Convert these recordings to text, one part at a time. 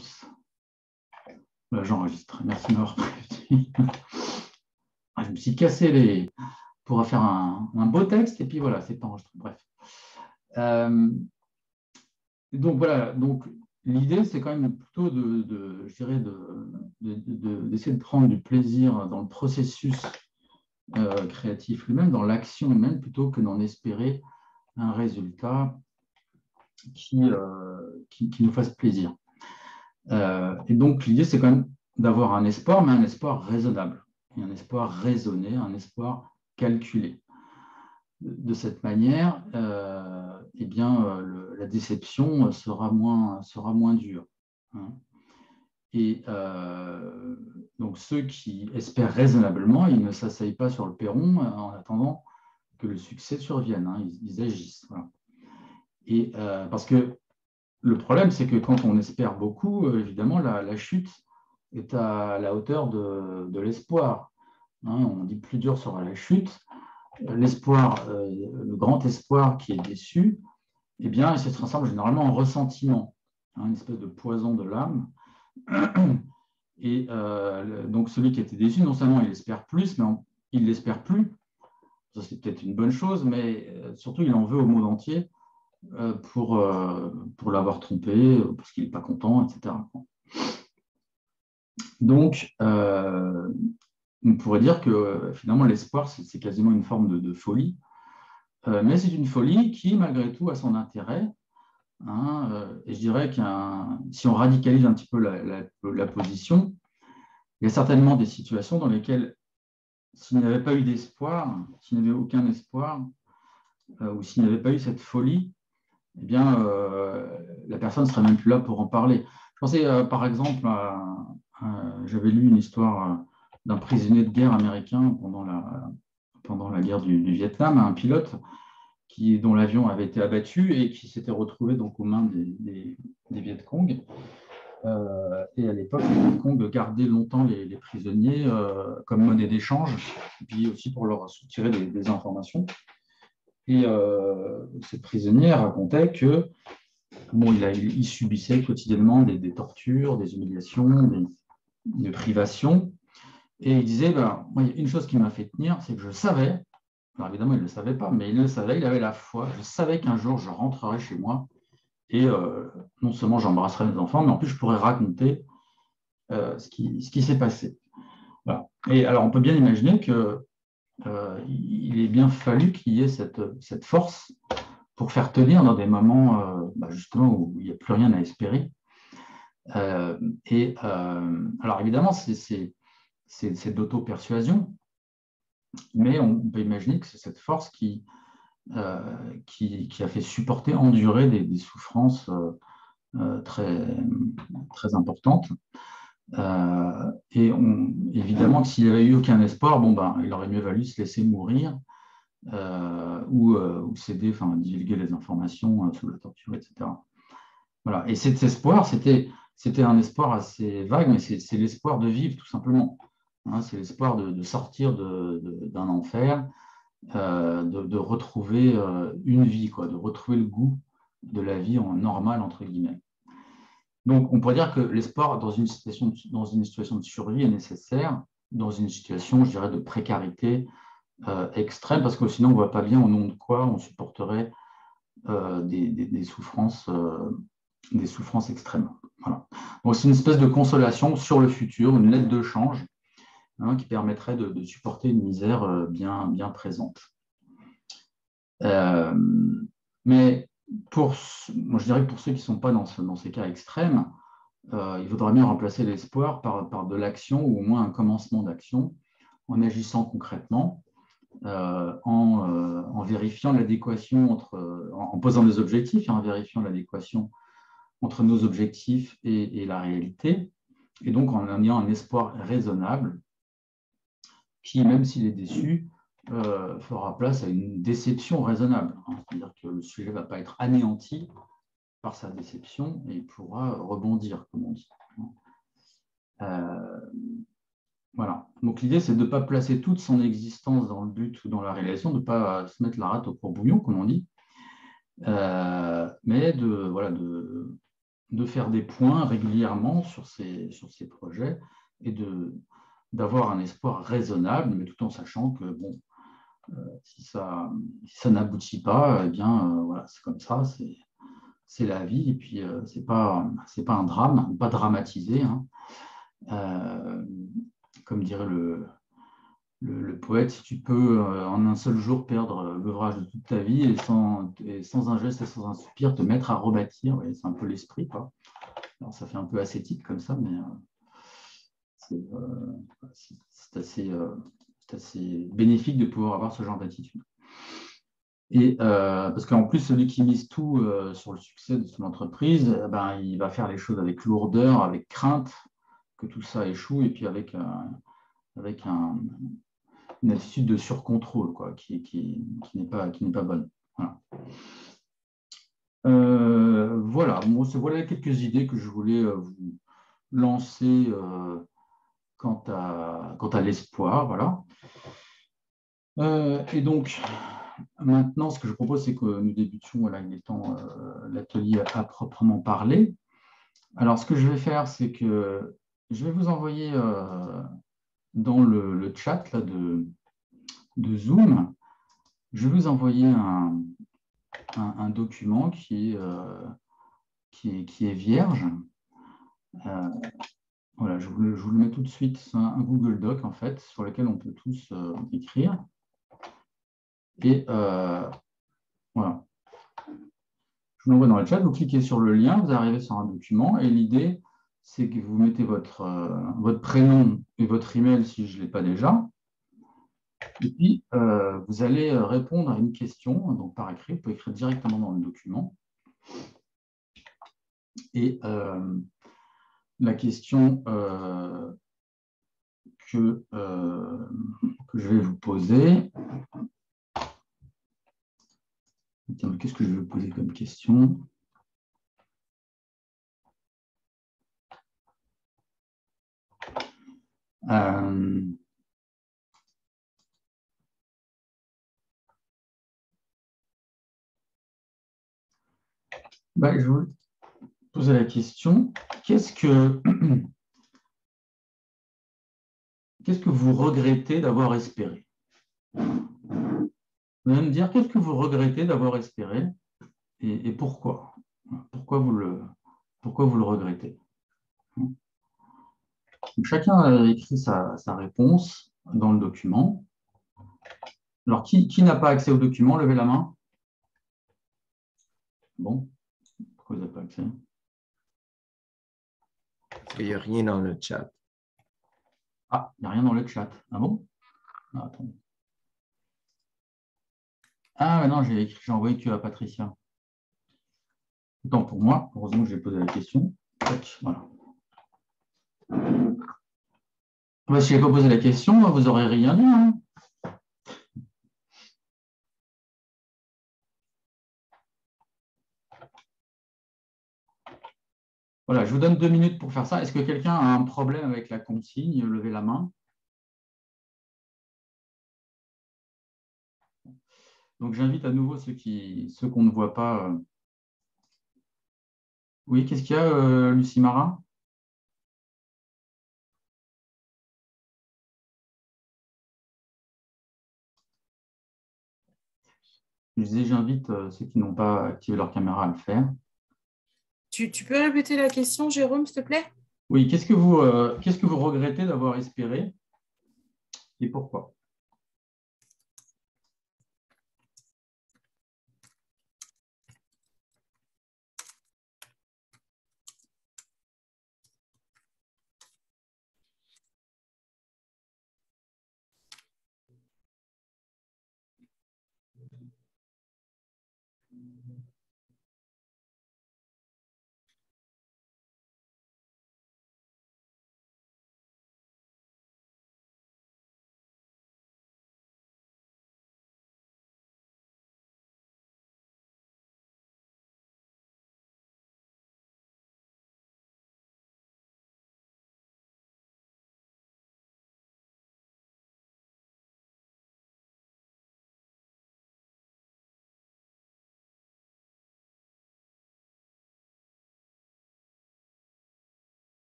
Oups. Voilà, j'enregistre. Merci de m'avoir prévenu. Je me suis cassé les... pour faire un beau texte, et puis voilà, c'est enregistré. Bref. Donc voilà, donc l'idée, c'est quand même plutôt je dirais d'essayer de prendre du plaisir dans le processus créatif lui-même, dans l'action humaine, plutôt que d'en espérer un résultat qui nous fasse plaisir. Et donc, l'idée, c'est quand même d'avoir un espoir, mais un espoir raisonnable, et un espoir raisonné, un espoir calculé. De cette manière, eh bien, la déception sera moins dure. Hein. Et donc, ceux qui espèrent raisonnablement, ils ne s'asseyent pas sur le perron en attendant que le succès survienne. Hein. Ils agissent. Voilà. Et parce que le problème, c'est que quand on espère beaucoup, évidemment, la chute est à la hauteur de l'espoir. Hein. On dit plus dur sera la chute. L'espoir, le grand espoir qui est déçu, eh bien, il se transforme généralement en ressentiment, hein, une espèce de poison de l'âme. Et donc, celui qui était déçu, non seulement il espère plus, mais il ne l'espère plus. Ça, c'est peut-être une bonne chose, mais surtout, il en veut au monde entier pour l'avoir trompé, parce qu'il n'est pas content, etc. Donc, on pourrait dire que finalement, l'espoir, c'est quasiment une forme de folie, mais c'est une folie qui, malgré tout, a son intérêt. Hein, et je dirais que si on radicalise un petit peu la position, il y a certainement des situations dans lesquelles, s'il n'y avait pas eu d'espoir, s'il n'y avait aucun espoir, ou s'il n'y avait pas eu cette folie, eh bien, la personne ne serait même plus là pour en parler. Je pensais, par exemple, j'avais lu une histoire d'un prisonnier de guerre américain pendant la guerre du Vietnam, un pilote dont l'avion avait été abattu et qui s'était retrouvé donc aux mains des Viet Cong. Et à l'époque, les Viet Cong gardaient longtemps les prisonniers comme monnaie d'échange, et puis aussi pour leur soutirer des informations. Et ce prisonnier racontait que bon, il subissait quotidiennement des tortures, des humiliations, des privations. Et il disait, ben, moi, il y a une chose qui m'a fait tenir, c'est que je savais, alors évidemment, il ne le savait pas, mais il le savait, il avait la foi, je savais qu'un jour, je rentrerai chez moi et non seulement j'embrasserai mes enfants, mais en plus, je pourrais raconter ce qui s'est passé. Voilà. Et alors, on peut bien imaginer qu'il est bien fallu qu'il y ait cette force pour faire tenir dans des moments justement où il n'y a plus rien à espérer. Alors évidemment, c'est d'auto-persuasion, mais on peut imaginer que c'est cette force qui a fait supporter, endurer des souffrances très, très importantes. Évidemment que s'il n'y avait eu aucun espoir, bon, il aurait mieux valu se laisser mourir ou céder, enfin divulguer les informations sous la torture, etc. Voilà. Et cet espoir, c'était un espoir assez vague, mais c'est l'espoir de vivre tout simplement. Hein, c'est l'espoir de sortir d'un enfer, de retrouver une vie, quoi, de retrouver le goût de la vie en normal, entre guillemets. Donc, on pourrait dire que l'espoir dans une situation de survie est nécessaire, dans une situation, je dirais, de précarité extrême, parce que sinon, on ne voit pas bien au nom de quoi on supporterait des souffrances extrêmes. Voilà. Donc, c'est une espèce de consolation sur le futur, une lettre de change, hein, qui permettrait de supporter une misère bien présente. Mais moi, je dirais que pour ceux qui ne sont pas dans ces cas extrêmes, il vaudrait mieux remplacer l'espoir par de l'action ou au moins un commencement d'action en agissant concrètement, en vérifiant l'adéquation en posant des objectifs et en vérifiant l'adéquation entre nos objectifs et la réalité, et donc en ayant un espoir raisonnable qui, même s'il est déçu, fera place à une déception raisonnable. Hein. C'est-à-dire que le sujet ne va pas être anéanti par sa déception et il pourra rebondir, comme on dit. Voilà. Donc l'idée, c'est de ne pas placer toute son existence dans le but ou dans la réalisation, de ne pas se mettre la rate au courbouillon, comme on dit, mais de faire des points régulièrement sur ces projets et d'avoir un espoir raisonnable, mais tout en sachant que bon, si ça n'aboutit pas, eh bien, voilà, c'est comme ça, c'est la vie, et puis c'est pas un drame, pas dramatisé, hein. Euh, Comme dirait le poète, si tu peux en un seul jour perdre l'ouvrage de toute ta vie et sans un geste et sans un soupir te mettre à rebâtir, ouais, c'est un peu l'esprit, quoi. Alors ça fait un peu ascétique comme ça, mais c'est c'est assez bénéfique de pouvoir avoir ce genre d'attitude. Et parce qu'en plus, celui qui mise tout sur le succès de son entreprise, ben, il va faire les choses avec lourdeur, avec crainte que tout ça échoue, et puis avec une attitude de surcontrôle, quoi, qui n'est pas bonne. Voilà. Voilà quelques idées que je voulais vous lancer quant à l'espoir. Voilà. Et donc, maintenant, ce que je propose, c'est que nous débutions, voilà, il est temps, l'atelier à proprement parler. Alors, ce que je vais faire, c'est que je vais vous envoyer dans le chat là, de Zoom, je vais vous envoyer un document qui est vierge. Voilà, je vous le mets tout de suite. C'est un Google Doc, en fait, sur lequel on peut tous écrire. Et voilà. Je vous l'envoie dans le chat, vous cliquez sur le lien, vous arrivez sur un document, et l'idée, c'est que vous mettez votre prénom et votre email si je ne l'ai pas déjà. Et puis, vous allez répondre à une question, donc par écrit, vous pouvez écrire directement dans le document. Et la question que je vais vous poser, qu'est-ce que je vais vous poser comme question ? Je vous poser la question, qu'est-ce que vous regrettez d'avoir espéré ? Vous allez me dire, qu'est-ce que vous regrettez d'avoir espéré et pourquoi ? Pourquoi vous le regrettez ? Donc, chacun a écrit sa réponse dans le document. Alors, qui n'a pas accès au document? Levez la main. Bon, pourquoi vous n'avez pas accès? Il n'y a rien dans le chat. Ah, il n'y a rien dans le chat. Ah bon? Ah, attendez. Ah, non, j'ai envoyé que à Patricia. Autant pour moi, heureusement que j'ai posé la question. Tac, voilà. Si je n'avais pas posé la question, vous n'aurez rien dit, hein. Voilà, je vous donne 2 minutes pour faire ça. Est-ce que quelqu'un a un problème avec la consigne? Levez la main. Donc, j'invite à nouveau ceux qu'on ne voit pas. Oui, qu'est-ce qu'il y a, Lucie Marin? Je disais, j'invite ceux qui n'ont pas activé leur caméra à le faire. Tu peux répéter la question, Jérôme, s'il te plaît? Oui, qu'est-ce que vous regrettez d'avoir espéré et pourquoi?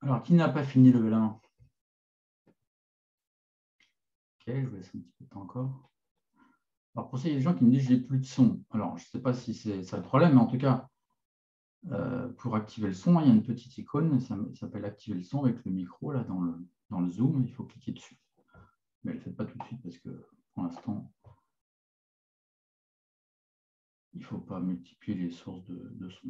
Alors, qui n'a pas fini, levez la main. Ok, je vous laisse un petit peu de temps encore. Alors, pour ça, il y a des gens qui me disent que je n'ai plus de son. Alors, je ne sais pas si c'est ça le problème, mais en tout cas, pour activer le son, il y a une petite icône, ça s'appelle activer le son avec le micro là, dans le Zoom. Il faut cliquer dessus. Mais ne le faites pas tout de suite parce que pour l'instant, il ne faut pas multiplier les sources de son.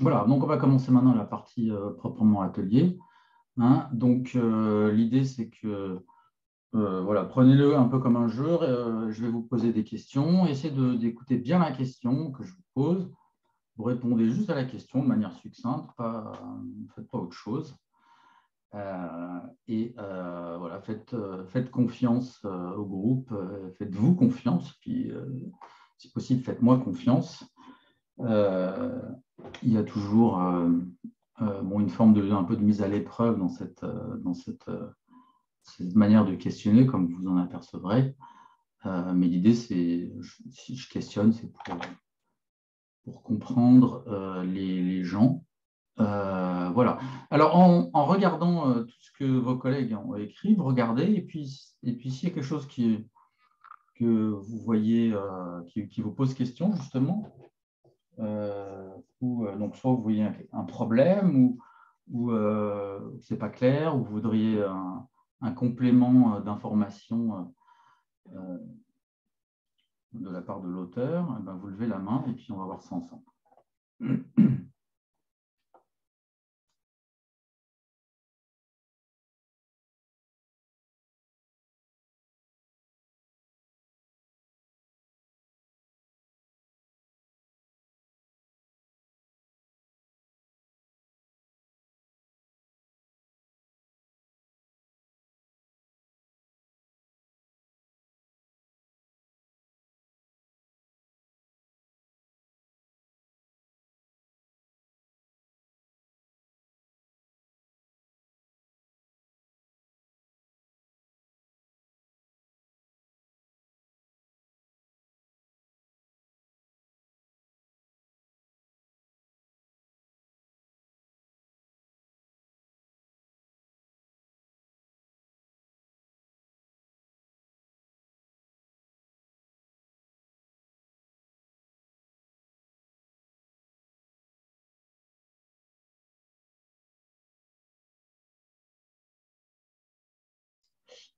Voilà, donc on va commencer maintenant la partie proprement atelier. Hein. Donc l'idée, c'est que voilà, prenez-le un peu comme un jeu. Je vais vous poser des questions. Essayez d'écouter bien la question que je vous pose. Vous répondez juste à la question de manière succincte, ne faites pas autre chose. Voilà, faites confiance au groupe, faites-vous confiance, puis si possible, faites-moi confiance. Il y a toujours une forme un peu de mise à l'épreuve dans cette manière de questionner, comme vous en apercevrez. Mais l'idée, si je questionne, c'est pour comprendre les gens. Voilà. Alors, en regardant tout ce que vos collègues ont écrit, vous regardez, et puis s'il y a quelque chose que vous voyez qui vous pose question, justement, donc soit vous voyez un problème, ou c'est pas clair, ou vous voudriez un complément d'information de la part de l'auteur, eh ben, vous levez la main et puis on va voir ça ensemble.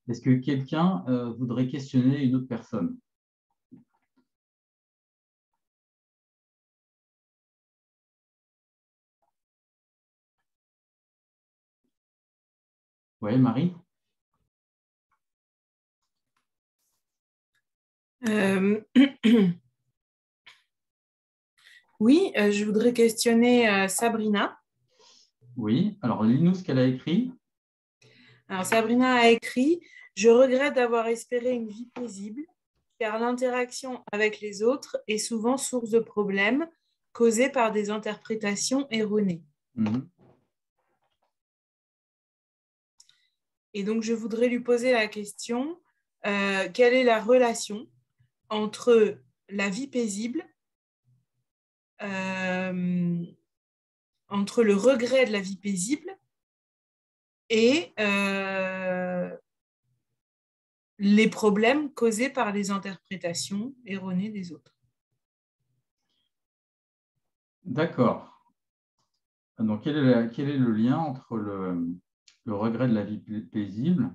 Est-ce que quelqu'un voudrait questionner une autre personne? Oui, Marie? Oui, je voudrais questionner Sabrina. Oui, alors lis-nous ce qu'elle a écrit. Alors, Sabrina a écrit « Je regrette d'avoir espéré une vie paisible, car l'interaction avec les autres est souvent source de problèmes causés par des interprétations erronées. Mhm. » Et donc, je voudrais lui poser la question, quelle est la relation entre la vie paisible, entre le regret de la vie paisible et les problèmes causés par les interprétations erronées des autres. D'accord. Donc, quel est le lien entre le regret de la vie paisible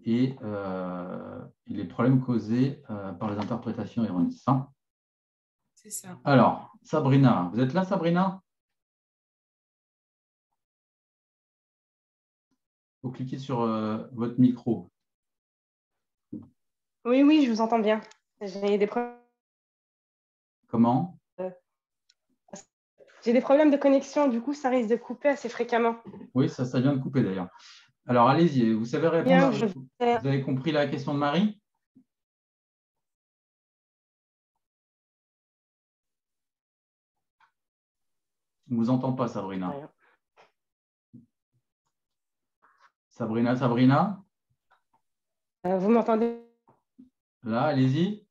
et les problèmes causés par les interprétations erronées? Ça. C'est ça. Alors, Sabrina, vous êtes là, Sabrina? Vous cliquez sur votre micro. Oui, oui, je vous entends bien. J'ai des problèmes. Comment? J'ai des problèmes de connexion, du coup, ça risque de couper assez fréquemment. Oui, ça vient de couper d'ailleurs. Alors, allez-y, vous savez répondre. Bien, Vous avez compris la question de Marie? On ne vous entend pas, Sabrina. Rien. Sabrina? Vous m'entendez? Là, allez-y.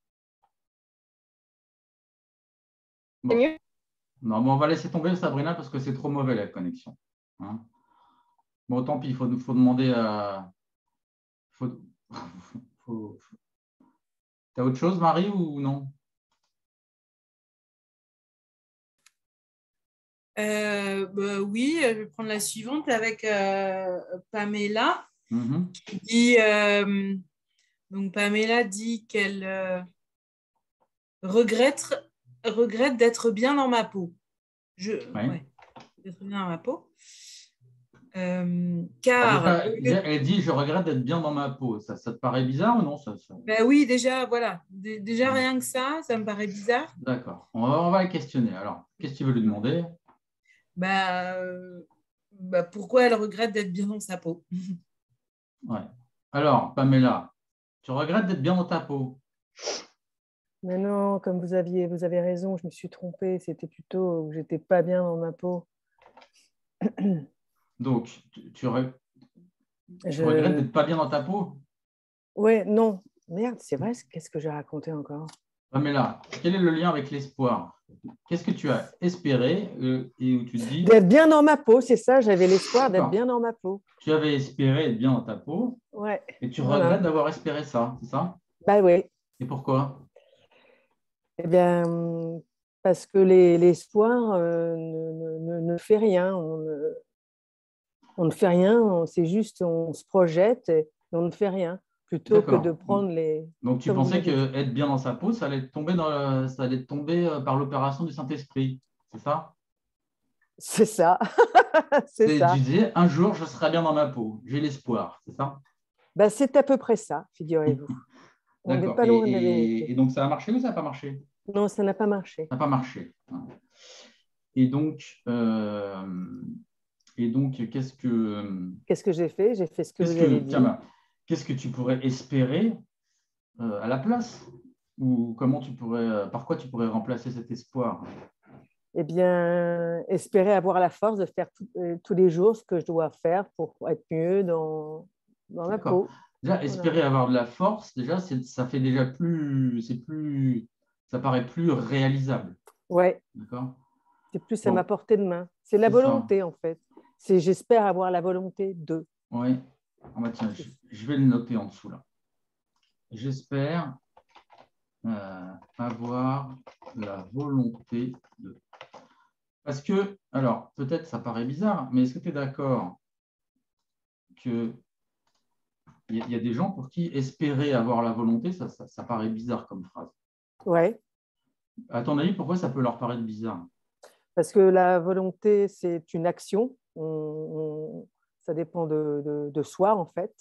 C'est mieux? Non, mais on va laisser tomber Sabrina parce que c'est trop mauvais la connexion. Hein. Bon, tant pis, il faut demander à. T'as autre chose, Marie, ou non? Oui, je vais prendre la suivante avec Pamela. Mhm. Donc Pamela dit qu'elle regrette d'être bien dans ma peau. Ouais. D'être bien dans ma peau. Alors, Car elle dit je regrette d'être bien dans ma peau. Ça te paraît bizarre ou non? ben oui, déjà, voilà. Déjà, rien que ça me paraît bizarre. D'accord. On va la questionner. Alors, qu'est-ce que tu veux lui demander? Pourquoi elle regrette d'être bien dans sa peau? Ouais. Alors, Pamela, tu regrettes d'être bien dans ta peau? Mais non, comme vous avez raison, je me suis trompée. C'était plutôt que j'étais pas bien dans ma peau. Donc, tu regrettes d'être pas bien dans ta peau? Ouais, non. Merde, c'est vrai, qu'est-ce que j'ai raconté encore? Pamela, quel est le lien avec l'espoir? Qu'est-ce que tu as espéré et où tu te dis… D'être bien dans ma peau, c'est ça, j'avais l'espoir d'être D'accord. bien dans ma peau. Tu avais espéré être bien dans ta peau Ouais. et tu Voilà. regrettes d'avoir espéré ça, c'est ça? Bah oui. Et pourquoi? Eh bien, parce que l'espoir ne fait rien. On ne fait rien, c'est juste, on se projette et on ne fait rien. Plutôt que de D'accord. prendre les… Donc, tu Comme vous pensais l'avez dit. qu'être bien dans sa peau, ça allait tomber, ça allait tomber par l'opération du Saint-Esprit, c'est ça? C'est ça. C'est Tu ça. disais, un jour, je serai bien dans ma peau, j'ai l'espoir, c'est ça? Ben, c'est à peu près ça, figurez-vous. On n'est D'accord. pas loin de la vérité. Et donc, ça a marché ou ça n'a pas marché? Non, ça n'a pas marché. Ça n'a pas marché. Et donc, qu'est-ce que… Qu'est-ce que j'ai fait? J'ai fait ce que vous avez dit. Tiens, qu'est-ce que tu pourrais espérer à la place? Ou comment tu pourrais, par quoi tu pourrais remplacer cet espoir? Eh bien, espérer avoir la force de faire tous les jours ce que je dois faire pour être mieux dans ma D'accord. peau. Déjà, espérer avoir de la force, déjà, ça fait déjà ça paraît plus réalisable. Ouais, D'accord? c'est plus à Bon, ma portée de main. C'est la c'est ça. volonté, en fait. C'est j'espère avoir la volonté de. Oui. Ah bah tiens, je vais le noter en dessous là. J'espère avoir la volonté de. Parce que, alors, peut-être ça paraît bizarre, mais est-ce que tu es d'accord qu'il y a des gens pour qui espérer avoir la volonté, ça paraît bizarre comme phrase? Ouais, À ton avis, pourquoi ça peut leur paraître bizarre? parce que la volonté, c'est une action. Ça dépend de soi, en fait.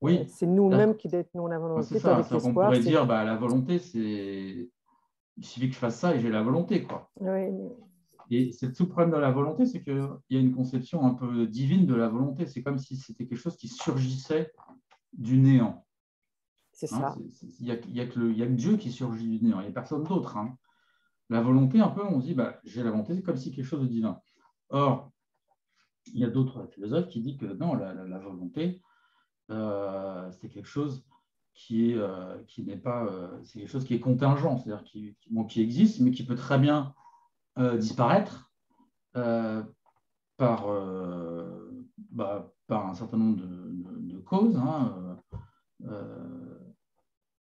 Oui, C'est nous-mêmes qui détenons la c'est volonté, ça. tandis que C'est qu'on l'espoir, pourrait c'est… dire, la volonté, c'est… Il suffit que je fasse ça et j'ai la volonté, quoi. Oui, Et c'est tout le problème de la volonté, c'est qu'il y a une conception un peu divine de la volonté. C'est comme si c'était quelque chose qui surgissait du néant. c'est Hein, ça. il n'y a que Dieu qui surgit du néant, il n'y a personne d'autre. Hein. La volonté, un peu, on se dit, j'ai la volonté, c'est comme si quelque chose de divin. Or, il y a d'autres philosophes qui disent que non, la volonté, c'est quelque chose qui n'est pas, c'est quelque chose qui est contingent, c'est-à-dire qui existe, mais qui peut très bien disparaître par, par un certain nombre de causes. Hein,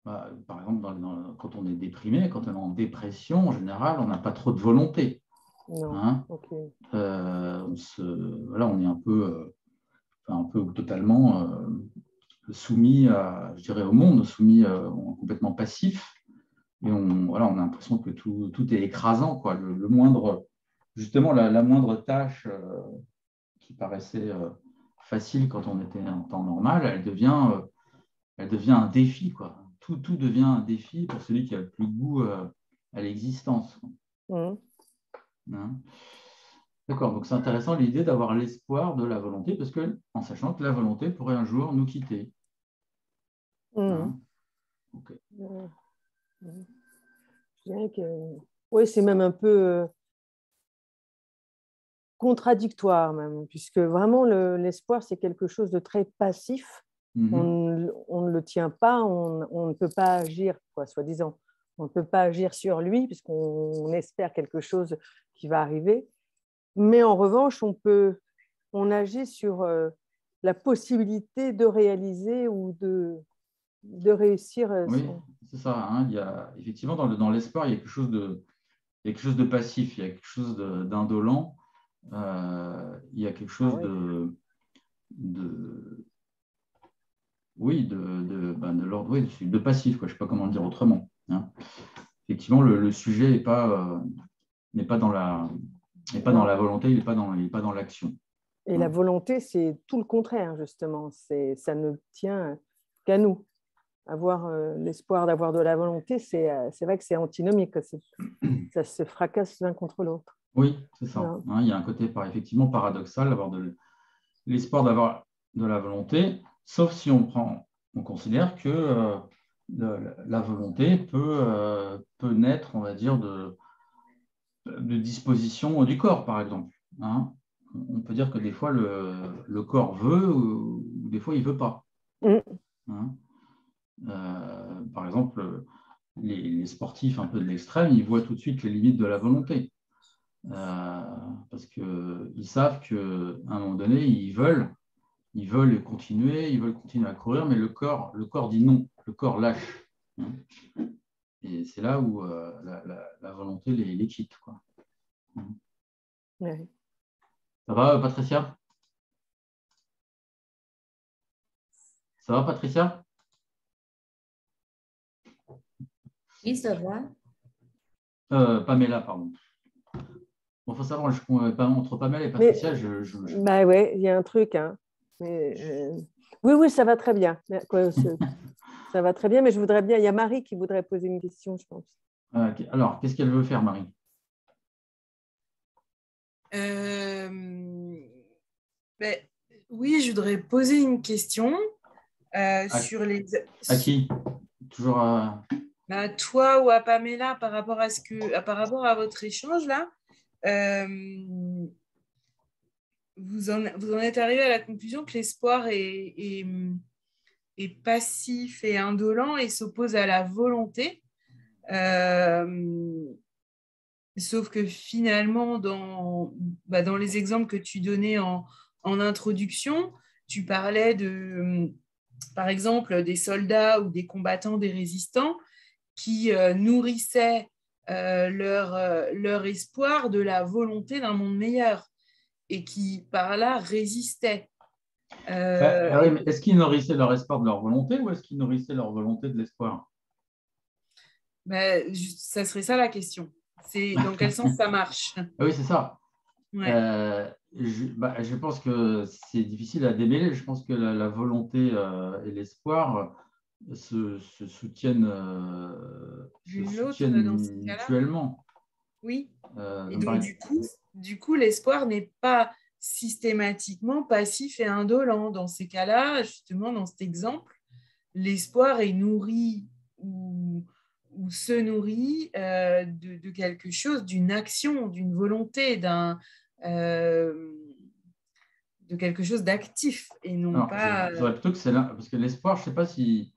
par exemple, quand on est déprimé, quand on est en dépression, en général, on n'a pas trop de volonté. Non. Hein. Ok. Voilà, on est un peu totalement soumis je dirais, au monde, soumis, complètement passif. Et voilà, on a l'impression que tout est écrasant, quoi. Justement, la moindre tâche qui paraissait facile quand on était en temps normal, elle devient un défi, quoi. Tout devient un défi pour celui qui a le plus goût à l'existence. Mhm. Hein. D'accord, donc c'est intéressant l'idée d'avoir l'espoir de la volonté, parce que en sachant que la volonté pourrait un jour nous quitter. Mhm. Hein. Okay. Je dirais que oui, c'est même un peu contradictoire même, puisque vraiment l'espoir, c'est quelque chose de très passif. Mm-hmm. On ne le tient pas, on ne peut pas agir, quoi, soi-disant. On ne peut pas agir sur lui, puisqu'on espère quelque chose qui va arriver. Mais en revanche, on agit sur la possibilité de réaliser ou de réussir. Oui, c'est ça. Hein. Effectivement, dans l'espoir, il y a quelque chose de passif, il y a quelque chose d'indolent, il y a quelque chose de l'ordre, oui, de passif, quoi. Je ne sais pas comment le dire autrement. Hein. Effectivement, le sujet n'est pas dans la volonté, il n'est pas dans l'action. Et la volonté, c'est tout le contraire, justement. Ça ne tient qu'à nous. Avoir l'espoir d'avoir de la volonté, c'est vrai que c'est antinomique. Ça se fracasse l'un contre l'autre. Oui, c'est ça. Hein, il y a un côté effectivement paradoxal d'avoir l'espoir d'avoir de la volonté, sauf si on considère que la volonté peut naître, on va dire, de disposition du corps, par exemple. Hein. On peut dire que des fois, le corps veut ou des fois, il ne veut pas. Hein. Par exemple, les sportifs un peu de l'extrême, ils voient tout de suite les limites de la volonté. Parce qu'ils savent qu'à un moment donné, ils veulent continuer à courir, mais le corps dit non, le corps lâche. Hein. Et c'est là où la volonté les quitte, quoi. Ouais. Ça va, Patricia? Ça va, Patricia? Oui, ça va. Pamela, pardon. Bon, faut savoir, entre Pamela et Patricia, Bah ouais, il y a un truc. Hein. Oui, ça va très bien. Ça va très bien, mais je voudrais bien. Il y a Marie qui voudrait poser une question, je pense. Alors, qu'est-ce qu'elle veut faire, Marie? Oui, je voudrais poser une question sur les. À qui? Toujours à toi ou à Pamela par rapport à votre échange là. Vous en êtes arrivé à la conclusion que l'espoir est passif et indolent et s'oppose à la volonté. Sauf que finalement, dans les exemples que tu donnais en introduction, tu parlais par exemple, des soldats ou des combattants, des résistants qui nourrissaient leur espoir de la volonté d'un monde meilleur et qui, par là, résistaient. Oui, mais est-ce qu'ils nourrissaient leur espoir de leur volonté ou est-ce qu'ils nourrissaient leur volonté de l'espoir? Ça serait ça la question. C'est dans quel sens ça marche? Oui, c'est ça. Ouais. Je pense que c'est difficile à démêler. Je pense que la volonté et l'espoir se soutiennent mutuellement. Oui. Et donc, du coup, l'espoir n'est pas systématiquement passif et indolent. Dans ces cas-là, justement, dans cet exemple, l'espoir est nourri ou se nourrit de quelque chose, d'une action, d'une volonté, de quelque chose d'actif et non pas. Je dirais plutôt que c'est là, parce que l'espoir, je ne sais pas si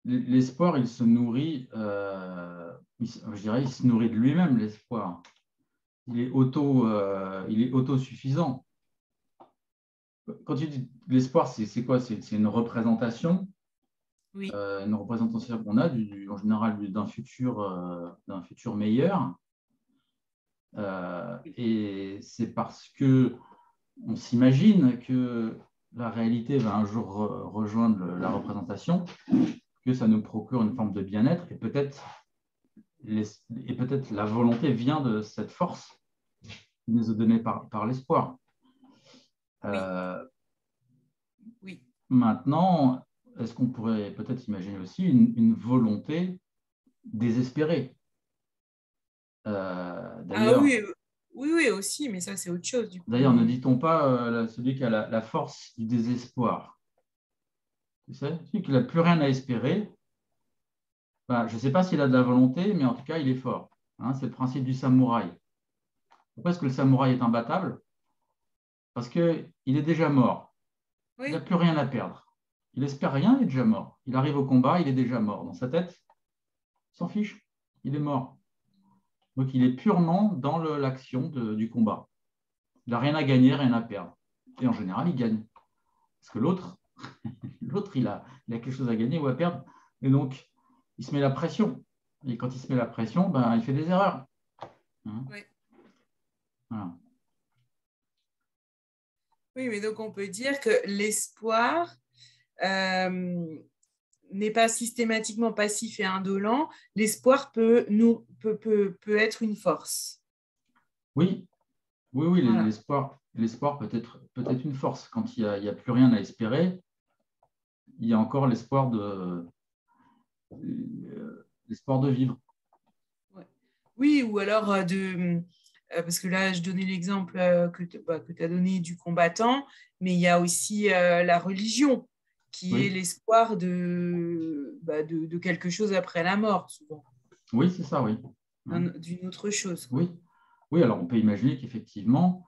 l'espoir, il se nourrit, je dirais, il se nourrit de lui-même, l'espoir. Il est autosuffisant. Quand tu dis l'espoir, c'est quoi? C'est une représentation. Oui. Une représentation qu'on a en général d'un futur meilleur. Et c'est parce qu'on s'imagine que la réalité va un jour rejoindre la représentation que ça nous procure une forme de bien-être et peut-être la volonté vient de cette force qui nous est donnée par l'espoir. Oui. Maintenant, est-ce qu'on pourrait peut-être imaginer aussi une volonté désespérée? D'ailleurs, oui, aussi, mais ça, c'est autre chose. Du coup. D'ailleurs, ne dit-on pas celui qui a la force du désespoir? Tu sais, celui qui n'a plus rien à espérer, ben, je ne sais pas s'il a de la volonté, mais en tout cas, il est fort. Hein, c'est le principe du samouraï. Pourquoi est-ce que le samouraï est imbattable? Parce qu'il est déjà mort. Oui. Il n'a plus rien à perdre. Il n'espère rien, il est déjà mort. Il arrive au combat, il est déjà mort. Dans sa tête, il s'en fiche, il est mort. Donc, il est purement dans l'action du combat. Il n'a rien à gagner, rien à perdre. Et en général, il gagne. Parce que l'autre, il a quelque chose à gagner ou à perdre. Et donc, il se met la pression. Et quand il se met la pression, ben, il fait des erreurs. Hein? Oui. Voilà. Oui, mais donc on peut dire que l'espoir n'est pas systématiquement passif et indolent. L'espoir peut être une force. Oui, Voilà. l'espoir peut être une force. Quand il n'y a plus rien à espérer, il y a encore l'espoir de vivre. Ouais. Oui, ou alors parce que là, je donnais l'exemple que tu as donné du combattant, mais il y a aussi la religion, qui est l'espoir de quelque chose après la mort, souvent. Oui, c'est ça, oui. D'une autre chose. Oui. Oui, alors on peut imaginer qu'effectivement,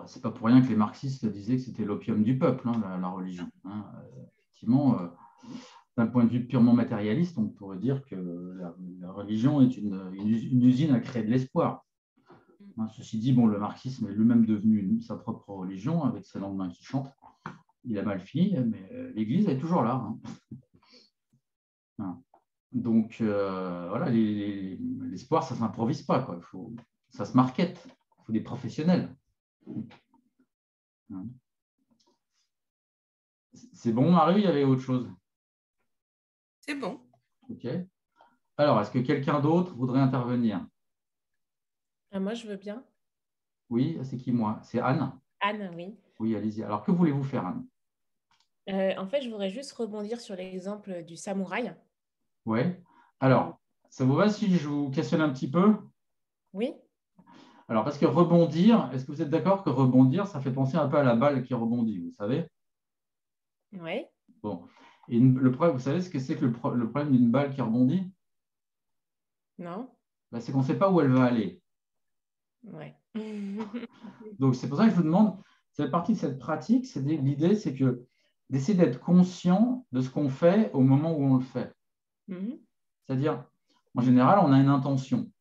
c'est pas pour rien que les marxistes disaient que c'était l'opium du peuple, hein, la religion. Hein. Effectivement, d'un point de vue purement matérialiste, on pourrait dire que la religion est une usine à créer de l'espoir. Hein, ceci dit, le marxisme est lui-même devenu sa propre religion, avec ses lendemains qui chantent. Il a mal fini, mais l'Église est toujours là. Hein. Hein. Donc, voilà, l'espoir, ça ne s'improvise pas, quoi. Ça se market. Il faut des professionnels. Hein. C'est bon, Marie, il y avait autre chose? C'est bon. OK. Alors, est-ce que quelqu'un d'autre voudrait intervenir? Moi, je veux bien. Oui, c'est qui, moi? C'est Anne? Anne, oui. Oui, allez-y. Alors, que voulez-vous faire, Anne? En fait, je voudrais juste rebondir sur l'exemple du samouraï. Oui. Alors, ça vous va si je vous questionne un petit peu? Oui. Alors, parce que rebondir, est-ce que vous êtes d'accord que rebondir, ça fait penser un peu à la balle qui rebondit, vous savez? Oui. Bon. Et le problème, vous savez ce que c'est que le problème d'une balle qui rebondit? Non. Ben, c'est qu'on ne sait pas où elle va aller. Ouais. Donc, c'est pour ça que je vous demande, c'est partie de cette pratique, l'idée, c'est que d'essayer d'être conscient de ce qu'on fait au moment où on le fait. C'est-à-dire, en général, on a une intention.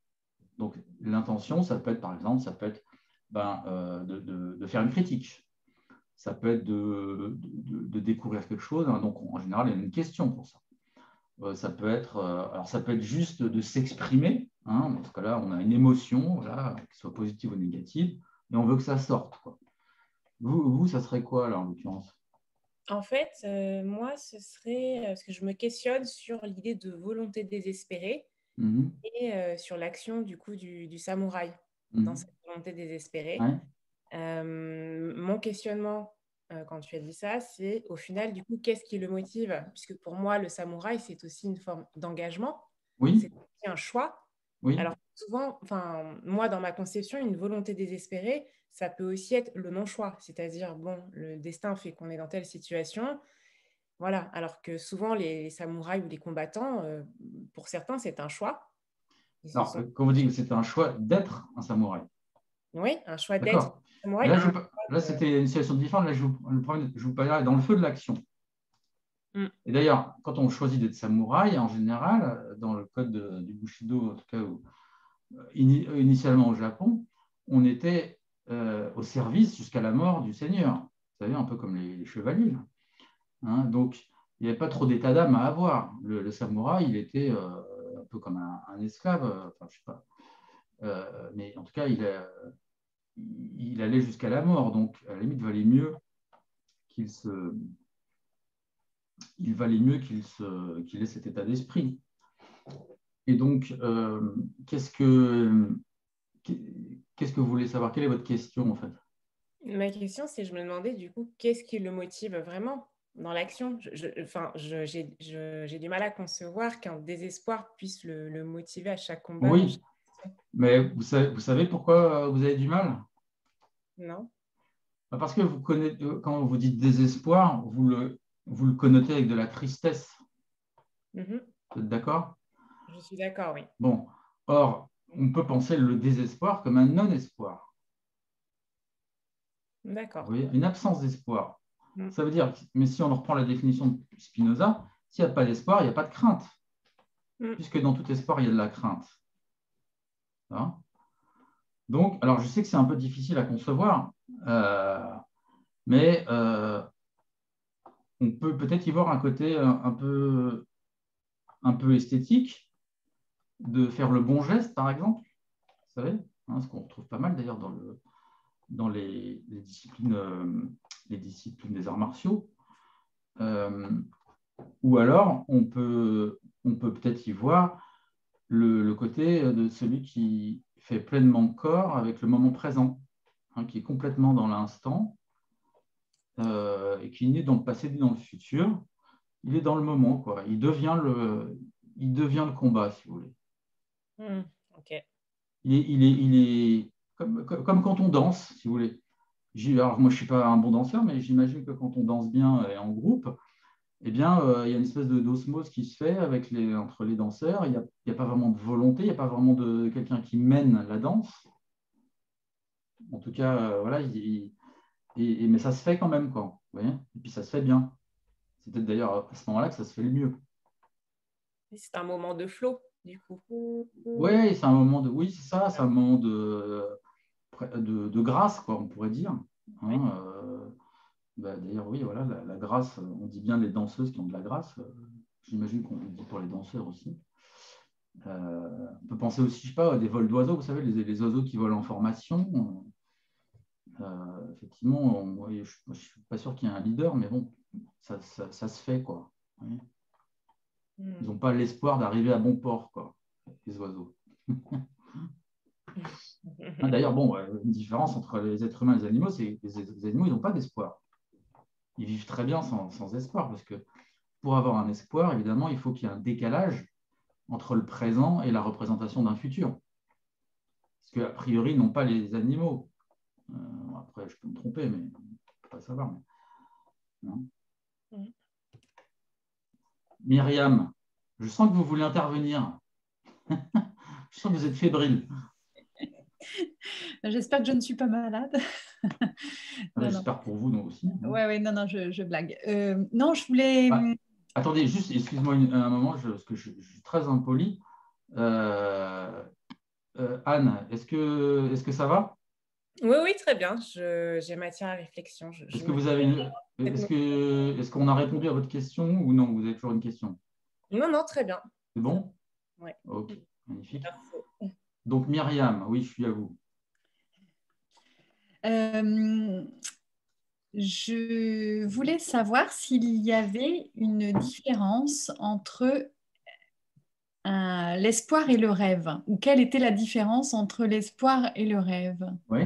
Donc, l'intention, ça peut être, par exemple, de faire une critique. Ça peut être de découvrir quelque chose. Hein. Donc, en général, il y a une question pour ça. Ça peut être juste de s'exprimer. Hein. Dans ce cas-là, on a une émotion, voilà, qu'elle soit positive ou négative, et on veut que ça sorte, quoi. Vous, ça serait quoi, là, en l'occurrence? En fait, moi, ce serait parce que je me questionne sur l'idée de volonté désespérée et sur l'action du coup du samouraï dans cette volonté désespérée. Ouais. Mon questionnement, quand tu as dit ça, c'est au final, du coup, qu'est-ce qui le motive? Puisque pour moi, le samouraï, c'est aussi une forme d'engagement. Oui. C'est aussi un choix. Oui. Alors souvent, moi, dans ma conception, une volonté désespérée, ça peut aussi être le non-choix. C'est-à-dire, bon, le destin fait qu'on est dans telle situation. Voilà. Alors que souvent, les samouraïs ou les combattants, pour certains, c'est un choix. Alors, quand vous dites que c'est un choix d'être un samouraï. Oui, un choix d'être D'accord. samouraï. Là, c'était une situation différente. Là, je vous parlais dans le feu de l'action. Et d'ailleurs, quand on choisit d'être samouraï, en général, dans le code du Bushido, en tout cas, initialement au Japon, on était au service jusqu'à la mort du seigneur. Vous savez, un peu comme les chevaliers. Hein, donc, il n'y avait pas trop d'état d'âme à avoir. Le samouraï, il était un peu comme un esclave, enfin, je sais pas. Mais en tout cas, il allait jusqu'à la mort. Donc, à la limite, il valait mieux qu'il ait cet état d'esprit. Et donc, qu'est-ce que vous voulez savoir? Quelle est votre question, en fait? Ma question, c'est, je me demandais du coup, qu'est-ce qui le motive vraiment dans l'action? J'ai du mal à concevoir qu'un désespoir puisse le motiver à chaque combat. Oui, mais vous savez pourquoi vous avez du mal? Non. Parce que quand vous dites désespoir, vous le connotez avec de la tristesse. Mhm. Vous êtes d'accord? Je suis d'accord, oui. Bon, or, on peut penser le désespoir comme un non-espoir. D'accord. Vous voyez, une absence d'espoir. Mm. Ça veut dire, mais si on reprend la définition de Spinoza, s'il n'y a pas d'espoir, il n'y a pas de crainte. Puisque dans tout espoir, il y a de la crainte. Hein? Donc, alors je sais que c'est un peu difficile à concevoir, mais on peut peut-être y voir un côté un peu esthétique, de faire le bon geste, par exemple. Vous savez, hein, ce qu'on retrouve pas mal d'ailleurs dans les disciplines des arts martiaux. Ou alors, on peut peut-être y voir le côté de celui qui fait pleinement corps avec le moment présent, hein, qui est complètement dans l'instant, et qui n'est dans le passé ni dans le futur. Il est dans le moment, quoi. Il devient le combat, si vous voulez. Ok. Il est comme quand on danse, si vous voulez. Alors, moi, je ne suis pas un bon danseur, mais j'imagine que quand on danse bien et en groupe, eh bien, il y a une espèce d'osmose qui se fait entre les danseurs. Il n'y a pas vraiment de volonté, il n'y a pas vraiment de quelqu'un qui mène la danse. En tout cas, voilà, mais ça se fait quand même, quoi. Vous voyez, et puis ça se fait bien. C'est peut-être d'ailleurs à ce moment-là que ça se fait le mieux. C'est un moment de flow, du coup. Oui, c'est un moment oui, c'est ça, c'est un moment de grâce, quoi, on pourrait dire. Oui. Hein, d'ailleurs, oui, voilà, la grâce, on dit bien les danseuses qui ont de la grâce. J'imagine qu'on le dit pour les danseurs aussi. On peut penser aussi, je sais pas, à des vols d'oiseaux, vous savez, les oiseaux qui volent en formation. Effectivement, je ne suis pas sûr qu'il y ait un leader, mais bon, ça se fait, quoi. Oui. Ils n'ont pas l'espoir d'arriver à bon port, quoi, les oiseaux. D'ailleurs, bon, une différence entre les êtres humains et les animaux, c'est que les animaux, ils n'ont pas d'espoir. Ils vivent très bien sans espoir, parce que pour avoir un espoir, évidemment, il faut qu'il y ait un décalage entre le présent et la représentation d'un futur. Parce qu'a priori, non pas les animaux. Après, je peux me tromper, mais je ne peux pas savoir. Non. Myriam, je sens que vous voulez intervenir. Je sens que vous êtes fébrile. J'espère que je ne suis pas malade. J'espère pour vous donc aussi. Oui, non, je blague. Non, je voulais... Attendez, juste, excuse-moi un moment, parce que je suis très impoli. Anne, est-ce que ça va? Oui, très bien. J'ai matière à réflexion. Est-ce qu'on a répondu à votre question ou non? Vous avez toujours une question? Non, très bien. C'est bon? Oui. Ok, magnifique. Merci. Donc, Myriam, oui, je suis à vous. Je voulais savoir s'il y avait une différence entre l'espoir et le rêve, ou quelle était la différence entre l'espoir et le rêve. Oui.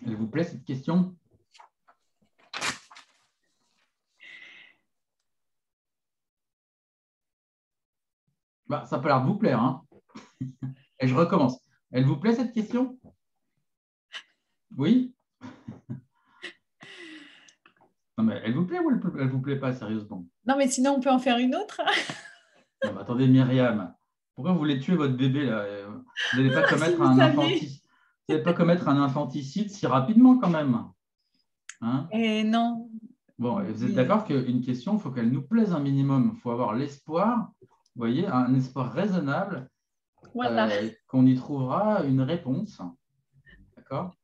Elle vous plaît cette question? Ça peut l'air de vous plaire, hein. Et je recommence. Elle vous plaît cette question? Oui? Non, mais elle vous plaît ou elle ne vous plaît pas, sérieusement? Non, mais sinon, on peut en faire une autre. Non, mais attendez, Myriam, pourquoi vous voulez tuer votre bébé là? Vous n'allez pas commettre un infanticide si rapidement quand même, hein? Et non. Bon, vous êtes d'accord qu'une question, il faut qu'elle nous plaise un minimum. Il faut avoir l'espoir, vous voyez, un espoir raisonnable, voilà. qu'on y trouvera une réponse. D'accord?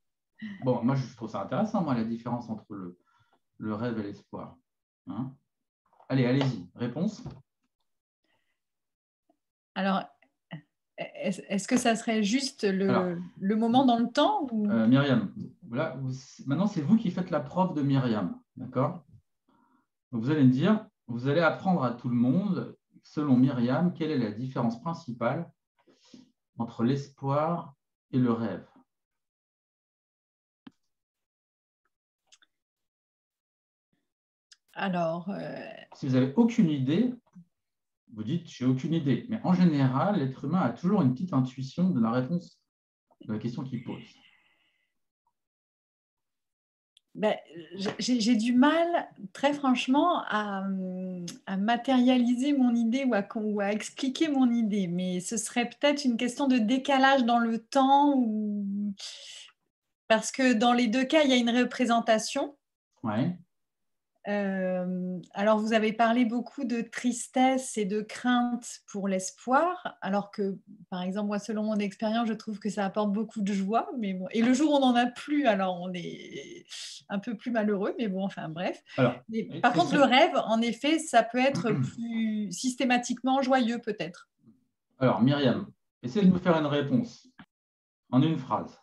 Bon, moi, je trouve ça intéressant, moi, la différence entre le rêve et l'espoir. Hein? Allez, allez-y, réponse. Alors, est-ce que ça serait juste Alors, le moment dans le temps ou... Myriam, voilà, maintenant, c'est vous qui faites la prof de Myriam. D'accord? Donc, vous allez me dire, vous allez apprendre à tout le monde, selon Myriam, quelle est la différence principale entre l'espoir et le rêve. Alors, Si vous n'avez aucune idée, vous dites, j'ai aucune idée. Mais en général, l'être humain a toujours une petite intuition de la réponse de la question qu'il pose. ben, j'ai du mal, très franchement, à matérialiser mon idée ou à expliquer mon idée. Mais ce serait peut-être une question de décalage dans le temps parce que dans les deux cas, il y a une représentation. Ouais. Alors, vous avez parlé beaucoup de tristesse et de crainte pour l'espoir, alors que, par exemple, moi, selon mon expérience, je trouve que ça apporte beaucoup de joie. Mais bon. Et le jour où on n'en a plus, alors on est un peu plus malheureux, mais bon, enfin bref. Alors, Par contre, le rêve, en effet, ça peut être plus systématiquement joyeux, peut-être. Alors, Myriam, essayez de nous faire une réponse en une phrase.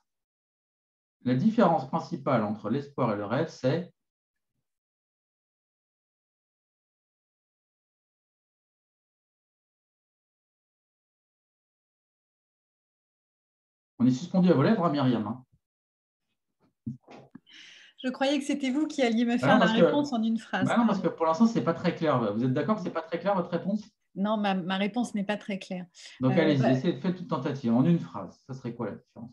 La différence principale entre l'espoir et le rêve, c'est... On est suspendu à vos lèvres, Myriam. Hein. Je croyais que c'était vous qui alliez me faire la réponse en une phrase. Non, parce que pour l'instant, ce n'est pas très clair. Vous êtes d'accord que ce n'est pas très clair, votre réponse? Non, ma réponse n'est pas très claire. Donc, allez-y, essayez de faire toute tentative. En une phrase, ça serait quoi la différence?